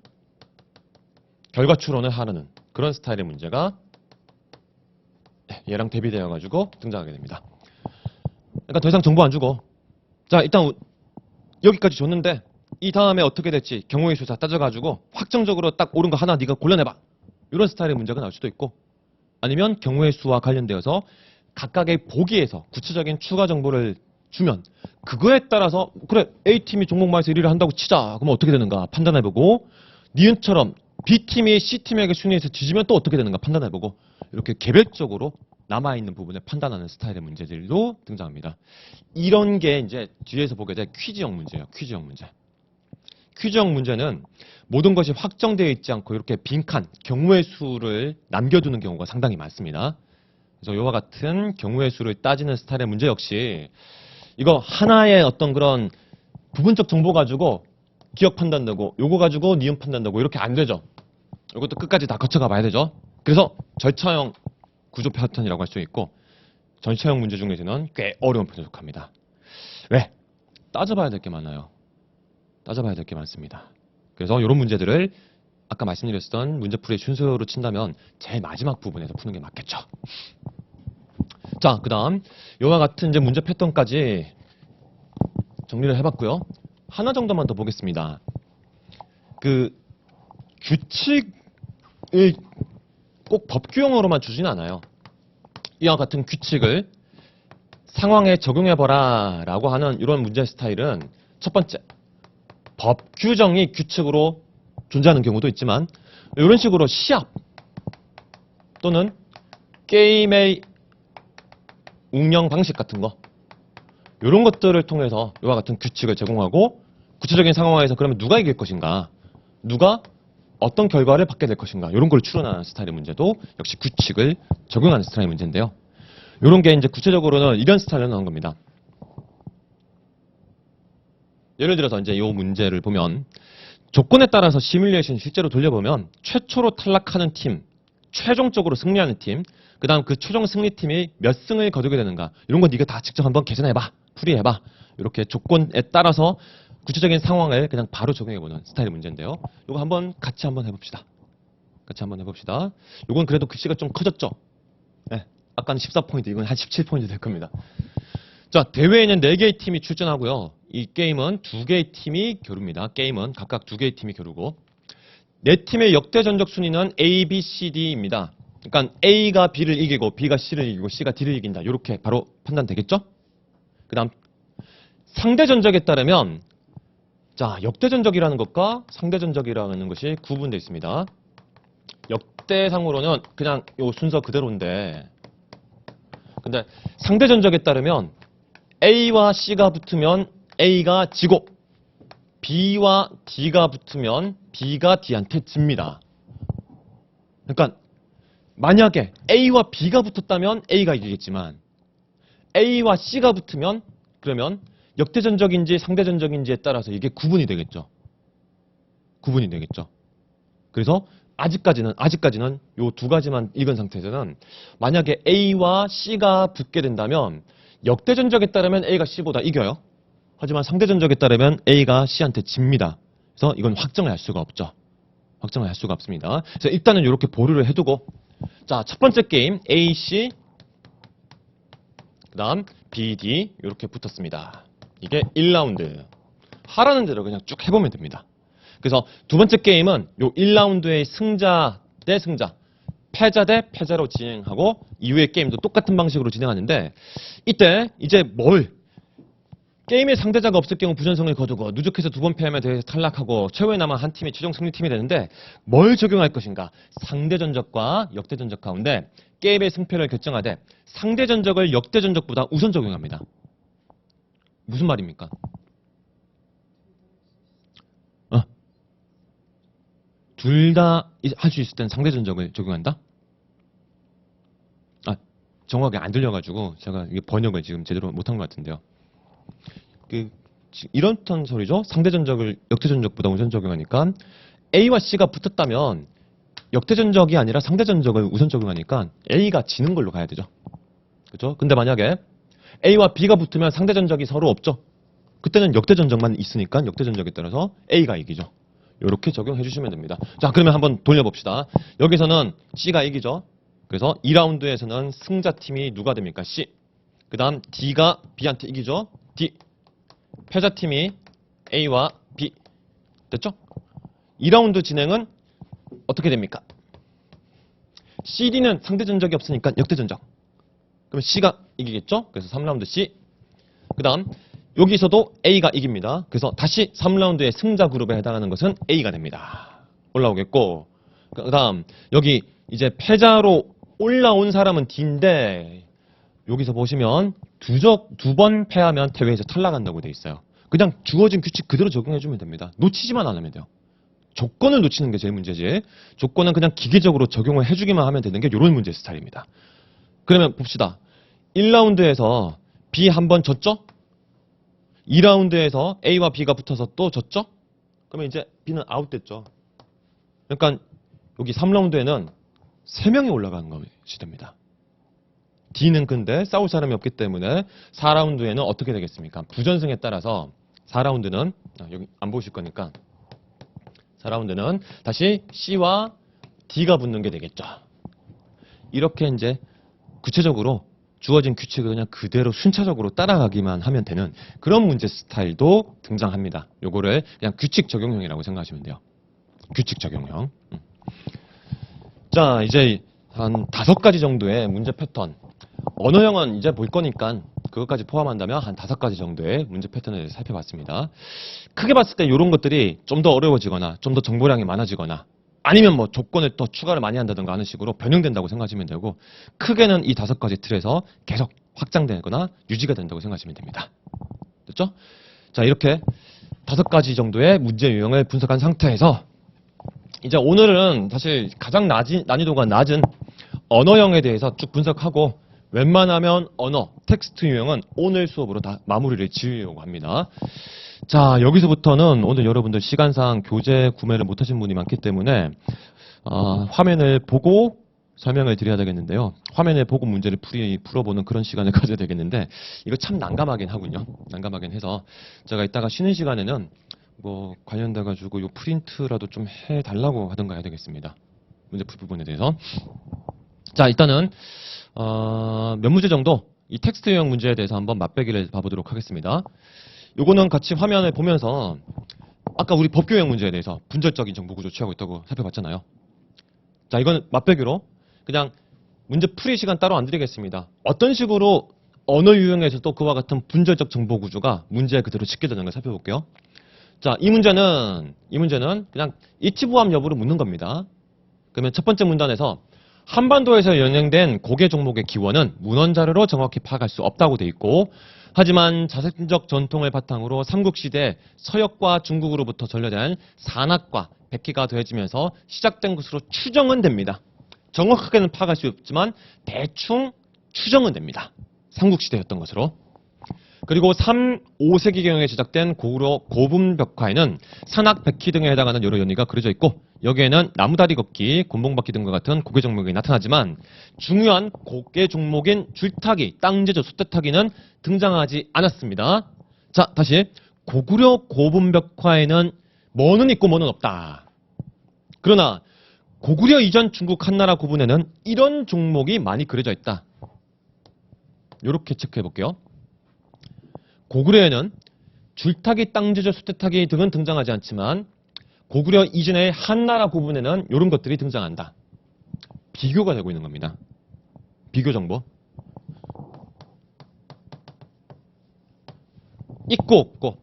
결과 추론을 하는 그런 스타일의 문제가 얘랑 대비되어 가지고 등장하게 됩니다. 그러니까 더 이상 정보 안 주고 자 일단 여기까지 줬는데 이 다음에 어떻게 될지 경우의 수 다 따져가지고 확정적으로 딱 옳은 거 하나 네가 골라내봐 이런 스타일의 문제가 나올 수도 있고 아니면 경우의 수와 관련되어서 각각의 보기에서 구체적인 추가 정보를 주면 그거에 따라서 그래 A팀이 종목마에서 1위를 한다고 치자 그러면 어떻게 되는가 판단해보고 니은처럼 B팀이 C팀에게 순위에서 뒤지면 또 어떻게 되는가 판단해보고 이렇게 개별적으로 남아있는 부분을 판단하는 스타일의 문제들도 등장합니다. 이런 게 이제 뒤에서 보게 될 퀴즈형 문제예요. 퀴즈형 문제. 퀴즈형 문제는 모든 것이 확정되어 있지 않고 이렇게 빈칸, 경우의 수를 남겨두는 경우가 상당히 많습니다. 그래서 이와 같은 경우의 수를 따지는 스타일의 문제 역시 이거 하나의 어떤 그런 부분적 정보 가지고 기억 판단되고 요거 가지고 니은 판단되고 이렇게 안 되죠. 이것도 끝까지 다 거쳐가 봐야 되죠. 그래서 절차형 구조 패턴이라고 할 수 있고 절차형 문제 중에서는 꽤 어려운 편에 속합니다. 왜? 따져봐야 될 게 많아요. 따져봐야 될 게 많습니다. 그래서 이런 문제들을 아까 말씀드렸던 문제풀이 순서로 친다면 제일 마지막 부분에서 푸는 게 맞겠죠. 자, 그 다음 이와 같은 이제 문제 패턴까지 정리를 해봤고요. 하나 정도만 더 보겠습니다. 그 규칙을 꼭 법규용어로만 주진 않아요. 이와 같은 규칙을 상황에 적용해봐라 라고 하는 이런 문제 스타일은 첫 번째, 법 규정이 규칙으로 존재하는 경우도 있지만 이런 식으로 시합 또는 게임의 운영 방식 같은 거 이런 것들을 통해서 이와 같은 규칙을 제공하고 구체적인 상황에서 그러면 누가 이길 것인가, 누가 어떤 결과를 받게 될 것인가 이런 걸 추론하는 스타일의 문제도 역시 규칙을 적용하는 스타일의 문제인데요. 이런 게 이제 구체적으로는 이런 스타일로 나온 겁니다. 예를 들어서 이제 이 문제를 보면 조건에 따라서 시뮬레이션 실제로 돌려보면 최초로 탈락하는 팀, 최종적으로 승리하는 팀, 그 다음 그 최종 승리팀이 몇 승을 거두게 되는가 이런 거 네가 다 직접 한번 계산해봐, 풀이해봐. 이렇게 조건에 따라서 구체적인 상황을 그냥 바로 적용해보는 스타일의 문제인데요. 이거 한번 같이 한번 해봅시다. 같이 한번 해봅시다. 이건 그래도 글씨가 좀 커졌죠? 네, 아까는 14포인트, 이건 한 17포인트 될 겁니다. 자, 대회에는 4개의 팀이 출전하고요. 이 게임은 2개의 팀이 겨룹니다. 게임은 각각 2개의 팀이 겨루고 4팀의 역대 전적 순위는 A, B, C, D입니다. 그러니까 A가 B를 이기고 B가 C를 이기고 C가 D를 이긴다. 이렇게 바로 판단되겠죠? 그 다음 상대 전적에 따르면 자, 역대 전적이라는 것과 상대 전적이라는 것이 구분되어 있습니다. 역대상으로는 그냥 요 순서 그대로인데 근데 상대 전적에 따르면 A와 C가 붙으면 A가 지고 B와 D가 붙으면 B가 D한테 집니다. 그러니까 만약에 A와 B가 붙었다면 A가 이기겠지만 A와 C가 붙으면 그러면 역대전적인지 상대전적인지에 따라서 이게 구분이 되겠죠. 구분이 되겠죠. 그래서 아직까지는 요 2가지만 읽은 상태에서는 만약에 A와 C가 붙게 된다면 역대전적에 따르면 A가 C보다 이겨요. 하지만 상대전적에 따르면 A가 C한테 집니다. 그래서 이건 확정을 할 수가 없죠. 확정을 할 수가 없습니다. 그래서 일단은 이렇게 보류를 해두고 자, 첫 번째 게임 A, C 그 다음 B, D 이렇게 붙었습니다. 이게 1라운드. 하라는 대로 그냥 쭉 해보면 됩니다. 그래서 두 번째 게임은 요 1라운드의 승자 대 승자, 패자 대 패자로 진행하고 이후의 게임도 똑같은 방식으로 진행하는데 이때 이제 게임의 상대자가 없을 경우 부전승을 거두고 누적해서 2번 패하면 대회에서 탈락하고 최후에 남아 한 팀이 최종 승리팀이 되는데 뭘 적용할 것인가? 상대 전적과 역대 전적 가운데 게임의 승패를 결정하되 상대 전적을 역대 전적보다 우선 적용합니다. 무슨 말입니까? 둘 다 할 수 있을 땐 상대 전적을 적용한다? 정확하게 안 들려가지고 제가 이게 번역을 지금 제대로 못한 것 같은데요. 이런 소리죠. 상대 전적을 역대 전적보다 우선 적용하니까 A와 C가 붙었다면 역대 전적이 아니라 상대 전적을 우선 적용하니까 A가 지는 걸로 가야 되죠. 그렇죠? 근데 만약에 A와 B가 붙으면 상대 전적이 서로 없죠. 그때는 역대 전적만 있으니까 역대 전적에 따라서 A가 이기죠. 이렇게 적용해 주시면 됩니다. 자, 그러면 한번 돌려봅시다. 여기서는 C가 이기죠. 그래서 2라운드에서는 승자팀이 누가 됩니까? C. 그 다음 D가 B한테 이기죠. D. 패자팀이 A와 B. 됐죠? 2라운드 진행은 어떻게 됩니까? CD는 상대 전적이 없으니까 역대 전적. 그럼 C가 이기겠죠? 그래서 3라운드 C. 그 다음 여기서도 A가 이깁니다. 그래서 다시 3라운드의 승자 그룹에 해당하는 것은 A가 됩니다. 올라오겠고 그 다음 여기 이제 패자로 올라온 사람은 D인데 여기서 보시면 두 번 패하면 대회에서 탈락한다고 돼 있어요. 그냥 주어진 규칙 그대로 적용해주면 됩니다. 놓치지만 않으면 돼요. 조건을 놓치는 게 제일 문제지. 조건은 그냥 기계적으로 적용을 해주기만 하면 되는 게 이런 문제 스타일입니다. 그러면 봅시다. 1라운드에서 B 한 번 졌죠? 2라운드에서 A와 B가 붙어서 또 졌죠? 그러면 이제 B는 아웃됐죠. 그러니까 여기 3라운드에는 3명이 올라가는 것이 됩니다. D는 근데 싸울 사람이 없기 때문에 4라운드에는 어떻게 되겠습니까? 부전승에 따라서 4라운드는 여기 안 보실 거니까 4라운드는 다시 C와 D가 붙는 게 되겠죠. 이렇게 이제 구체적으로 주어진 규칙을 그냥 그대로 순차적으로 따라가기만 하면 되는 그런 문제 스타일도 등장합니다. 요거를 그냥 규칙 적용형이라고 생각하시면 돼요. 규칙 적용형. 자, 이제 한 5가지 정도의 문제 패턴. 언어형은 이제 볼 거니까 그것까지 포함한다면 한 5가지 정도의 문제 패턴에 대해서 살펴봤습니다. 크게 봤을 때 이런 것들이 좀 더 어려워지거나 좀 더 정보량이 많아지거나 아니면 뭐 조건을 또 추가를 많이 한다든가 하는 식으로 변형된다고 생각하시면 되고 크게는 이 5가지 틀에서 계속 확장되거나 유지가 된다고 생각하시면 됩니다. 됐죠? 자, 이렇게 5가지 정도의 문제 유형을 분석한 상태에서 이제 오늘은 사실 가장 난이도가 낮은 언어형에 대해서 쭉 분석하고 웬만하면 언어, 텍스트 유형은 오늘 수업으로 다 마무리를 지으려고 합니다. 자, 여기서부터는 오늘 여러분들 시간상 교재 구매를 못하신 분이 많기 때문에 화면을 보고 설명을 드려야 되겠는데요. 화면을 보고 문제를 풀어보는 그런 시간을 가져야 되겠는데 이거 참 난감하긴 하군요. 난감하긴 해서 제가 이따가 쉬는 시간에는 뭐 관련돼 가지고 요 프린트라도 좀 해달라고 하던가 해야 되겠습니다. 문제 풀 부분에 대해서. 자, 일단은 몇 문제 정도 이 텍스트 유형 문제에 대해서 한번 맛배기를 봐보도록 하겠습니다. 요거는 같이 화면을 보면서 아까 우리 법규 유형 문제에 대해서 분절적인 정보 구조 취하고 있다고 살펴봤잖아요. 자, 이건 맛배기로 그냥 문제 풀이 시간 따로 안 드리겠습니다. 어떤 식으로 언어 유형에서도 그와 같은 분절적 정보 구조가 문제에 그대로 집계되는 걸 살펴볼게요. 자, 이 문제는 그냥 이치부합 여부를 묻는 겁니다. 그러면 첫 번째 문단에서 한반도에서 연행된 고개 종목의 기원은 문헌 자료로 정확히 파악할 수 없다고 돼 있고 하지만 자생적 전통을 바탕으로 삼국시대 서역과 중국으로부터 전려된 산악과 백기가 더해지면서 시작된 것으로 추정은 됩니다. 정확하게는 파악할 수 없지만 대충 추정은 됩니다. 삼국시대였던 것으로. 그리고 3, 5세기경에 제작된 고구려 고분벽화에는 산악, 백희 등에 해당하는 여러 연희가 그려져 있고 여기에는 나무다리 걷기, 곤봉바퀴 등과 같은 고개 종목이 나타나지만 중요한 고개 종목인 줄타기, 땅제조, 숫대타기는 등장하지 않았습니다. 자, 다시 고구려 고분벽화에는 뭐는 있고 뭐는 없다. 그러나 고구려 이전 중국 한나라 구분에는 이런 종목이 많이 그려져 있다. 이렇게 체크해 볼게요. 고구려에는 줄타기, 땅제조, 숫대타기 등은 등장하지 않지만 고구려 이전의 한나라 구분에는 이런 것들이 등장한다. 비교가 되고 있는 겁니다. 비교 정보. 있고 없고,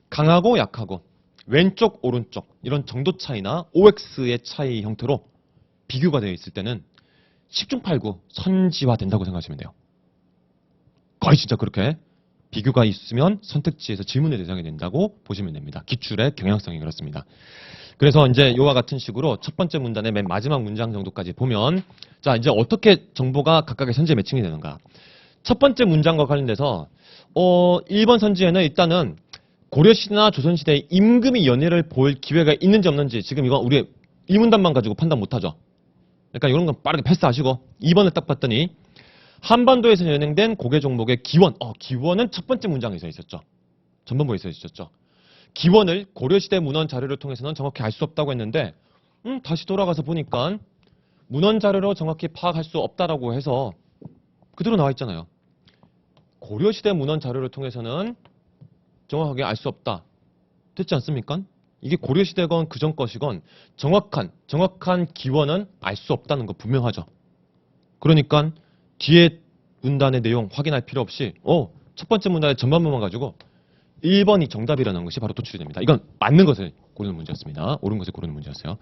강하고 약하고, 왼쪽 오른쪽 이런 정도 차이나 OX의 차이 형태로 비교가 되어 있을 때는 10중 8구 선지화 된다고 생각하시면 돼요. 거의 진짜 그렇게 비교가 있으면 선택지에서 질문의 대상이 된다고 보시면 됩니다. 기출의 경향성이 그렇습니다. 그래서 이제 이와 같은 식으로 첫 번째 문단의 맨 마지막 문장 정도까지 보면 자, 이제 어떻게 정보가 각각의 선지에 매칭이 되는가. 첫 번째 문장과 관련돼서 1번 선지에는 일단은 고려시대나 조선시대의 임금이 연애를 볼 기회가 있는지 없는지 지금 이거 우리 이 문단만 가지고 판단 못하죠. 그러니까 이런 건 빠르게 패스하시고 2번을 딱 봤더니 한반도에서 연행된 고개 종목의 기원. 기원은 첫 번째 문장에서 있었죠. 전반부에서 있었죠. 기원을 고려시대 문헌 자료를 통해서는 정확히 알 수 없다고 했는데 다시 돌아가서 보니까 문헌 자료로 정확히 파악할 수 없다라고 해서 그대로 나와 있잖아요. 고려시대 문헌 자료를 통해서는 정확하게 알 수 없다. 됐지 않습니까? 이게 고려시대건 그전 것이건 정확한 기원은 알 수 없다는 거 분명하죠. 그러니까 뒤에 문단의 내용 확인할 필요 없이 첫 번째 문단의 전반부만 가지고 1번이 정답이라는 것이 바로 도출이 됩니다. 이건 맞는 것을 고르는 문제였습니다. 옳은 것을 고르는 문제였어요.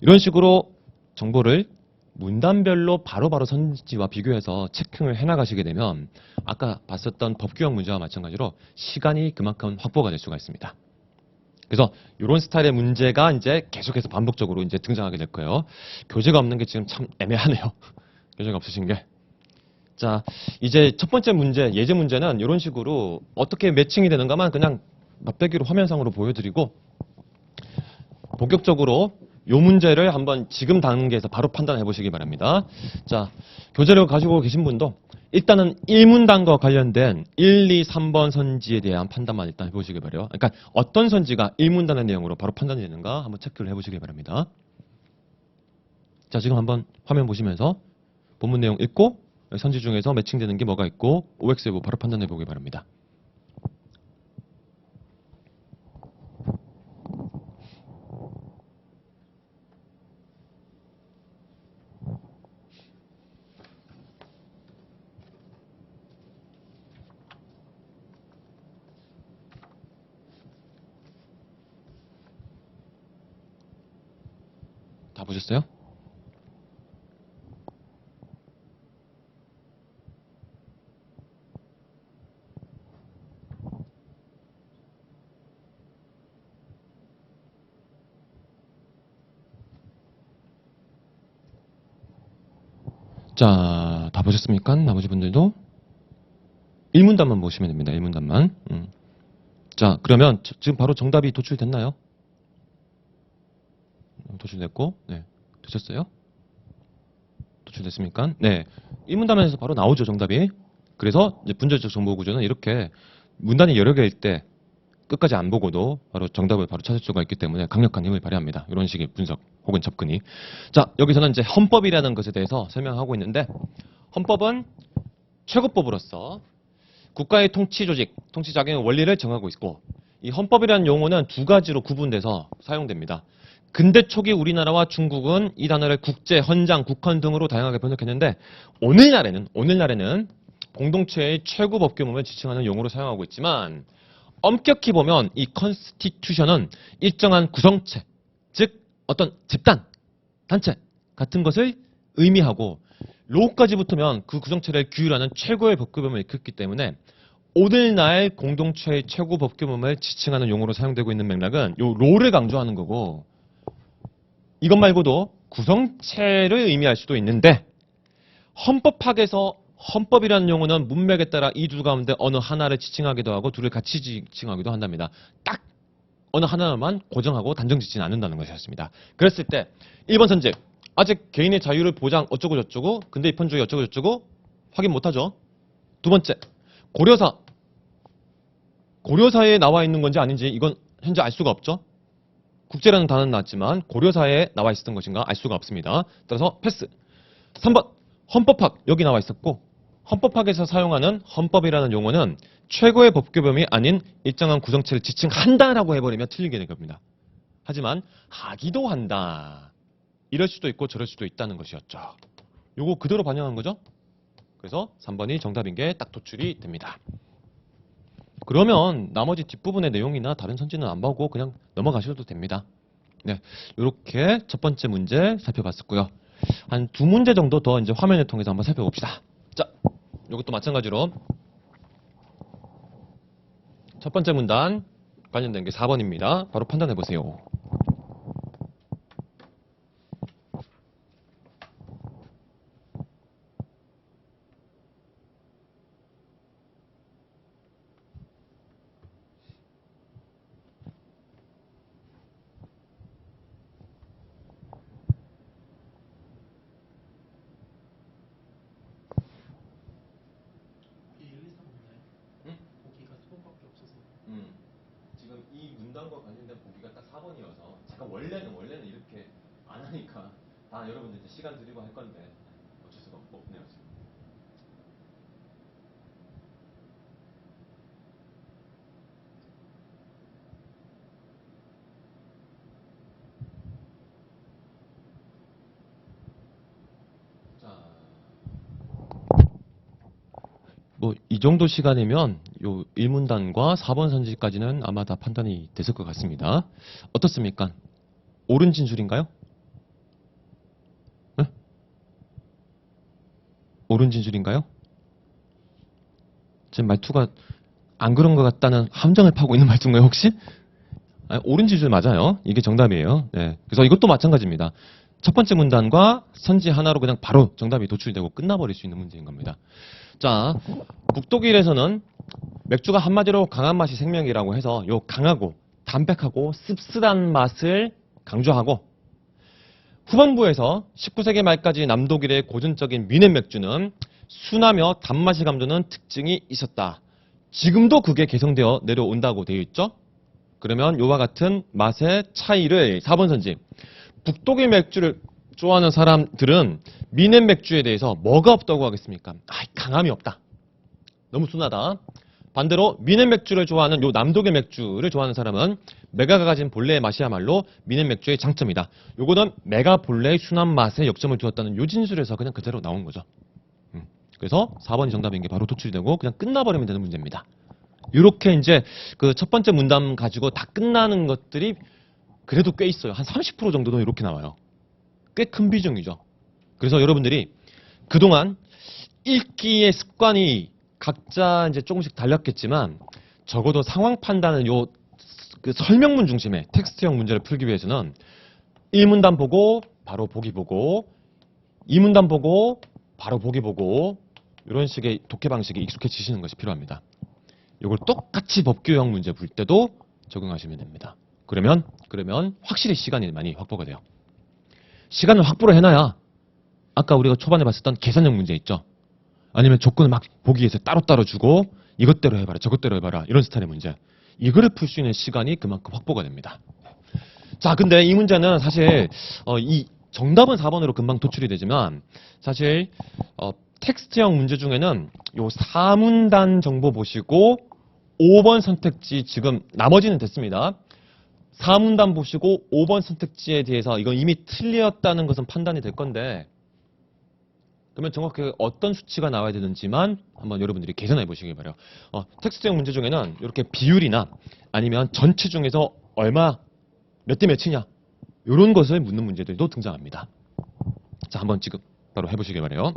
이런 식으로 정보를 문단별로 바로바로 선지와 비교해서 체킹을 해나가시게 되면 아까 봤었던 법규형 문제와 마찬가지로 시간이 그만큼 확보가 될 수가 있습니다. 그래서 이런 스타일의 문제가 이제 계속해서 반복적으로 이제 등장하게 될 거예요. 교재가 없는 게 지금 참 애매하네요. 교재가 없으신 게. 자, 이제 첫 번째 문제, 예제 문제는 이런 식으로 어떻게 매칭이 되는가만 그냥 맛배기로 화면상으로 보여드리고 본격적으로 요 문제를 한번 지금 단계에서 바로 판단해 보시기 바랍니다. 자, 교재를 가지고 계신 분도 일단은 1문단과 관련된 1, 2, 3번 선지에 대한 판단만 일단 해보시기 바래요. 그러니까 어떤 선지가 1문단의 내용으로 바로 판단이 되는가 한번 체크를 해보시기 바랍니다. 자, 지금 한번 화면 보시면서 본문 내용 읽고 선지 중에서 매칭되는 게 뭐가 있고 OX 여부 바로 판단해 보기 바랍니다. 다 보셨어요? 자, 다 보셨습니까? 나머지 분들도 1문단만 보시면 됩니다. 1문단만. 자, 그러면 지금 바로 정답이 도출됐나요? 도출됐고, 네. 되셨어요? 도출됐습니까? 네. 1문단에서 바로 나오죠, 정답이. 그래서 이제 분절적 정보 구조는 이렇게 문단이 여러 개일 때 끝까지 안 보고도 바로 정답을 바로 찾을 수가 있기 때문에 강력한 힘을 발휘합니다. 이런 식의 분석 혹은 접근이. 자, 여기서는 이제 헌법이라는 것에 대해서 설명하고 있는데 헌법은 최고법으로서 국가의 통치 조직, 통치 작용의 원리를 정하고 있고 이 헌법이라는 용어는 두 가지로 구분돼서 사용됩니다. 근대 초기 우리나라와 중국은 이 단어를 국제, 헌장, 국헌 등으로 다양하게 번역했는데 오늘날에는 공동체의 최고 법규문을 지칭하는 용어로 사용하고 있지만 엄격히 보면 이 컨스티튜션은 일정한 구성체, 즉 어떤 집단, 단체 같은 것을 의미하고 로까지 붙으면 그 구성체를 규율하는 최고의 법규문을 일컫기 때문에 오늘날 공동체의 최고 법규문을 지칭하는 용어로 사용되고 있는 맥락은 요 로를 강조하는 거고 이것 말고도 구성체를 의미할 수도 있는데 헌법학에서 헌법이라는 용어는 문맥에 따라 이 두 가운데 어느 하나를 지칭하기도 하고 둘을 같이 지칭하기도 한답니다. 딱 어느 하나만 고정하고 단정 짓지는 않는다는 것이었습니다. 그랬을 때 1번 선직 아직 개인의 자유를 보장 어쩌고 저쩌고 근대 입헌주의 어쩌고 저쩌고 확인 못하죠. 두 번째 고려사에 나와 있는 건지 아닌지 이건 현재 알 수가 없죠. 국제라는 단어는 나왔지만 고려사에 나와 있었던 것인가 알 수가 없습니다. 따라서 패스. 3번 헌법학 여기 나와 있었고 헌법학에서 사용하는 헌법이라는 용어는 최고의 법규범이 아닌 일정한 구성체를 지칭한다라고 해버리면 틀리게 된 겁니다. 하지만 하기도 한다. 이럴 수도 있고 저럴 수도 있다는 것이었죠. 요거 그대로 반영한 거죠. 그래서 3번이 정답인 게 딱 도출이 됩니다. 그러면 나머지 뒷부분의 내용이나 다른 선지는 안 보고 그냥 넘어가셔도 됩니다. 네, 이렇게 첫 번째 문제 살펴봤었고요. 한 두 문제 정도 더 이제 화면을 통해서 한번 살펴봅시다. 자, 이것도 마찬가지로 첫 번째 문단 관련된 게 4번입니다. 바로 판단해 보세요. 지금 이 문단과 관련된 보기가 딱 4번이어서 제가 원래는 이렇게 안 하니까 다 여러분들 이제 시간 드리고 할 건데 어쩔 수가 없네요. 지금. 자, 뭐 이 정도 시간이면 요 1문단과 4번 선지까지는 아마 다 판단이 됐을 것 같습니다. 어떻습니까? 옳은 진술인가요? 네? 옳은 진술인가요? 제 말투가 안 그런 것 같다는 함정을 파고 있는 말투인가요 혹시? 아니, 옳은 진술 맞아요. 이게 정답이에요. 네. 그래서 이것도 마찬가지입니다. 첫 번째 문단과 선지 하나로 그냥 바로 정답이 도출되고 끝나버릴 수 있는 문제인 겁니다. 자, 북독일에서는 맥주가 한마디로 강한 맛이 생명이라고 해서 요 강하고 담백하고 씁쓸한 맛을 강조하고 후반부에서 19세기 말까지 남독일의 고전적인 미넨 맥주는 순하며 단맛이 감도는 특징이 있었다. 지금도 그게 개성되어 내려온다고 되어 있죠. 그러면 이와 같은 맛의 차이를 4번 선지 북독일 맥주를 좋아하는 사람들은 미넨 맥주에 대해서 뭐가 없다고 하겠습니까? 강함이 없다. 너무 순하다. 반대로 미넨 맥주를 좋아하는 요 남독일 맥주를 좋아하는 사람은 메가가 가진 본래의 맛이야말로 미넨 맥주의 장점이다. 요거는 메가 본래의 순한 맛에 역점을 두었다는 요 진술에서 그냥 그대로 나온 거죠. 그래서 4번이 정답인 게 바로 도출이 되고 그냥 끝나버리면 되는 문제입니다. 이렇게 이제 그 첫 번째 문담 가지고 다 끝나는 것들이 그래도 꽤 있어요. 한 30% 정도는 이렇게 나와요. 꽤 큰 비중이죠. 그래서 여러분들이 그동안 읽기의 습관이 각자 이제 조금씩 달랐겠지만 적어도 상황 판단은 요 그 설명문 중심의 텍스트형 문제를 풀기 위해서는 1문단 보고 바로 보기 보고 2문단 보고 바로 보기 보고 이런 식의 독해 방식에 익숙해지시는 것이 필요합니다. 이걸 똑같이 법규형 문제 풀 때도 적용하시면 됩니다. 그러면 확실히 시간이 많이 확보가 돼요. 시간을 확보를 해놔야 아까 우리가 초반에 봤었던 계산형 문제 있죠. 아니면 조건을 막 보기 위해서 따로따로 주고 이것대로 해봐라 저것대로 해봐라 이런 스타일의 문제. 이거를 풀 수 있는 시간이 그만큼 확보가 됩니다. 자, 근데 이 문제는 사실 이 정답은 4번으로 금방 도출이 되지만 사실 텍스트형 문제 중에는 요 4문단 정보 보시고 5번 선택지 지금 나머지는 됐습니다. 4문단 보시고 5번 선택지에 대해서 이건 이미 틀렸다는 것은 판단이 될 건데 그러면 정확하게 어떤 수치가 나와야 되는지만 한번 여러분들이 계산해 보시기 바라요. 텍스트형 문제 중에는 이렇게 비율이나 아니면 전체 중에서 얼마 몇 대 몇이냐 이런 것을 묻는 문제들도 등장합니다. 자, 한번 지금 바로 해보시기 바라요.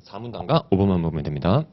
(4문단과) 5번만 보면 됩니다.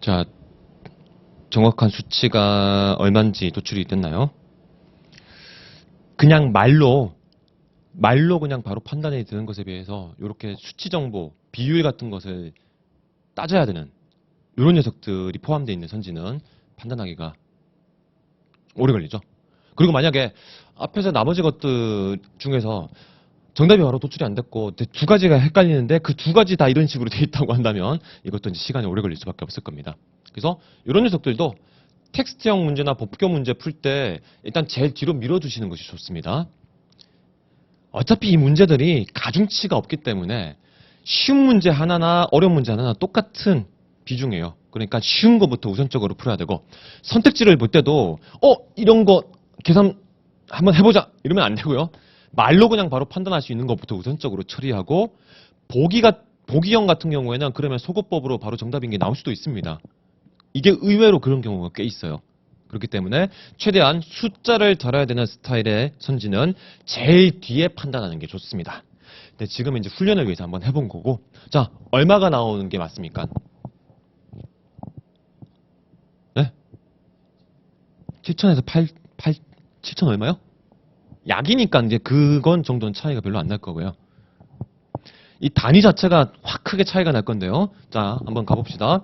자, 정확한 수치가 얼마인지 도출이 됐나요? 그냥 말로 그냥 바로 판단이 되는 것에 비해서 이렇게 수치 정보, 비율 같은 것을 따져야 되는 이런 녀석들이 포함되어 있는 선지는 판단하기가 오래 걸리죠. 그리고 만약에 앞에서 나머지 것들 중에서 정답이 바로 도출이 안 됐고 두 가지가 헷갈리는데 그 두 가지 다 이런 식으로 돼 있다고 한다면 이것도 이제 시간이 오래 걸릴 수밖에 없을 겁니다. 그래서 이런 녀석들도 텍스트형 문제나 법규 문제 풀 때 일단 제일 뒤로 밀어주시는 것이 좋습니다. 어차피 이 문제들이 가중치가 없기 때문에 쉬운 문제 하나나 어려운 문제 하나나 똑같은 비중이에요. 그러니까 쉬운 것부터 우선적으로 풀어야 되고 선택지를 볼 때도 이런 거 계산 한번 해보자 이러면 안 되고요. 말로 그냥 바로 판단할 수 있는 것부터 우선적으로 처리하고 보기형 같은 경우에는 그러면 소거법으로 바로 정답인 게 나올 수도 있습니다. 이게 의외로 그런 경우가 꽤 있어요. 그렇기 때문에 최대한 숫자를 달아야 되는 스타일의 선지는 제일 뒤에 판단하는 게 좋습니다. 근데 지금은 이제 훈련을 위해서 한번 해본 거고, 자, 얼마가 나오는 게 맞습니까? 네? 7천에서 7천 얼마요? 약이니까 이제 그건 정도는 차이가 별로 안 날 거고요. 이 단위 자체가 확 크게 차이가 날 건데요. 자, 한번 가봅시다.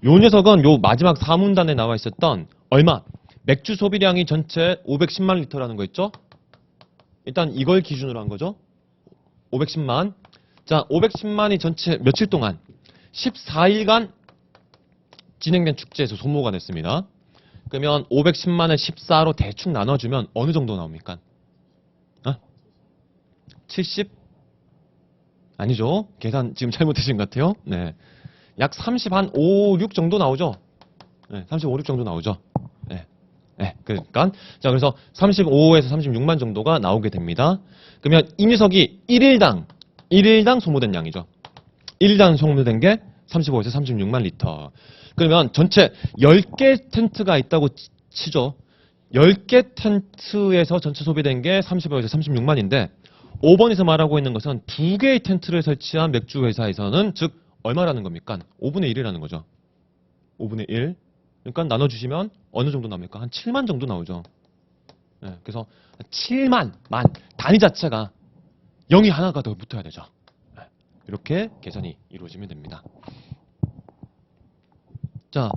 요 녀석은 요 마지막 4문단에 나와 있었던 얼마? 맥주 소비량이 전체 510만 리터라는 거 있죠? 일단 이걸 기준으로 한 거죠. 510만. 자, 510만이 전체 며칠 동안 14일간 진행된 축제에서 소모가 됐습니다. 그러면 510만을 14로 대충 나눠주면 어느 정도 나옵니까? 70? 아니죠. 계산 지금 잘못하신 것 같아요. 네. 약 30, 한 5, 6 정도 나오죠. 네, 35, 6 정도 나오죠. 네. 네, 그러니까. 자, 그래서 35에서 36만 정도가 나오게 됩니다. 그러면 이 녀석이 1일당 소모된 양이죠. 1일당 소모된 게 35에서 36만 리터. 그러면 전체 10개 텐트가 있다고 치죠. 10개 텐트에서 전체 소비된 게 35에서 36만인데 5번에서 말하고 있는 것은 2개의 텐트를 설치한 맥주 회사에서는 즉 얼마라는 겁니까? 5분의 1이라는 거죠. 5분의 1. 그러니까 나눠주시면 어느 정도 나옵니까? 한 7만 정도 나오죠. 네, 그래서 7만, 단위 자체가 0이 하나가 더 붙어야 되죠. 네, 이렇게 계산이 이루어지면 됩니다. 자,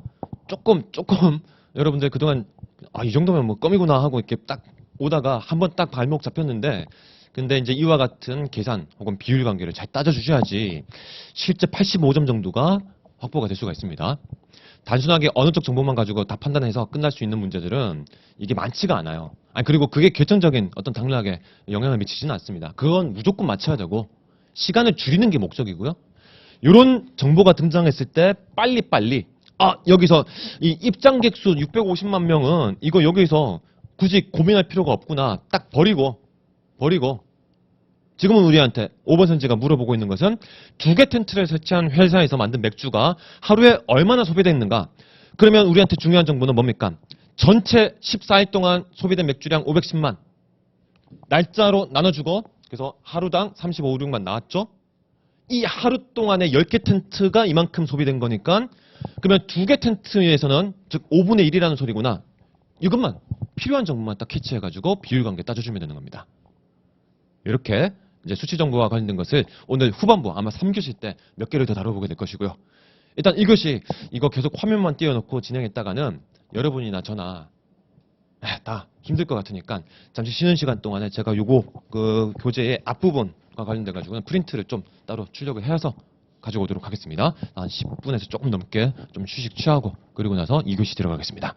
조금 여러분들 그동안 이 정도면 뭐 껌이구나 하고 이렇게 딱 오다가 한번 딱 발목 잡혔는데 근데 이제 이와 같은 계산 혹은 비율 관계를 잘 따져주셔야지 실제 85점 정도가 확보가 될 수가 있습니다. 단순하게 어느 쪽 정보만 가지고 다 판단해서 끝날 수 있는 문제들은 이게 많지가 않아요. 그리고 그게 결정적인 어떤 당락에 영향을 미치지는 않습니다. 그건 무조건 맞춰야 되고 시간을 줄이는 게 목적이고요. 이런 정보가 등장했을 때 빨리빨리 여기서 이 입장객 수 650만 명은 이거 여기서 굳이 고민할 필요가 없구나. 딱 버리고 지금은 우리한테 5번 선지가 물어보고 있는 것은 2개 텐트를 설치한 회사에서 만든 맥주가 하루에 얼마나 소비됐는가. 그러면 우리한테 중요한 정보는 뭡니까? 전체 14일 동안 소비된 맥주량 510만 날짜로 나눠주고 그래서 하루당 35, 6만 나왔죠? 이 하루 동안에 10개 텐트가 이만큼 소비된 거니까 그러면 2개 텐트에서는 즉 5분의 1이라는 소리구나. 이것만 필요한 정보만 딱 캐치해가지고 비율관계 따져주면 되는 겁니다. 이렇게 이제 수치 정보와 관련된 것을 오늘 후반부 아마 3교시 때 몇 개를 더 다뤄보게 될 것이고요. 일단 1교시 이거 계속 화면만 띄워놓고 진행했다가는 여러분이나 저나 다 힘들 것 같으니까 잠시 쉬는 시간 동안에 제가 요거 그 교재의 앞부분과 관련돼 가지고는 프린트를 좀 따로 출력을 해서 가지고 오도록 하겠습니다. 한 10분에서 조금 넘게 좀 휴식 취하고 그리고 나서 2교시 들어가겠습니다.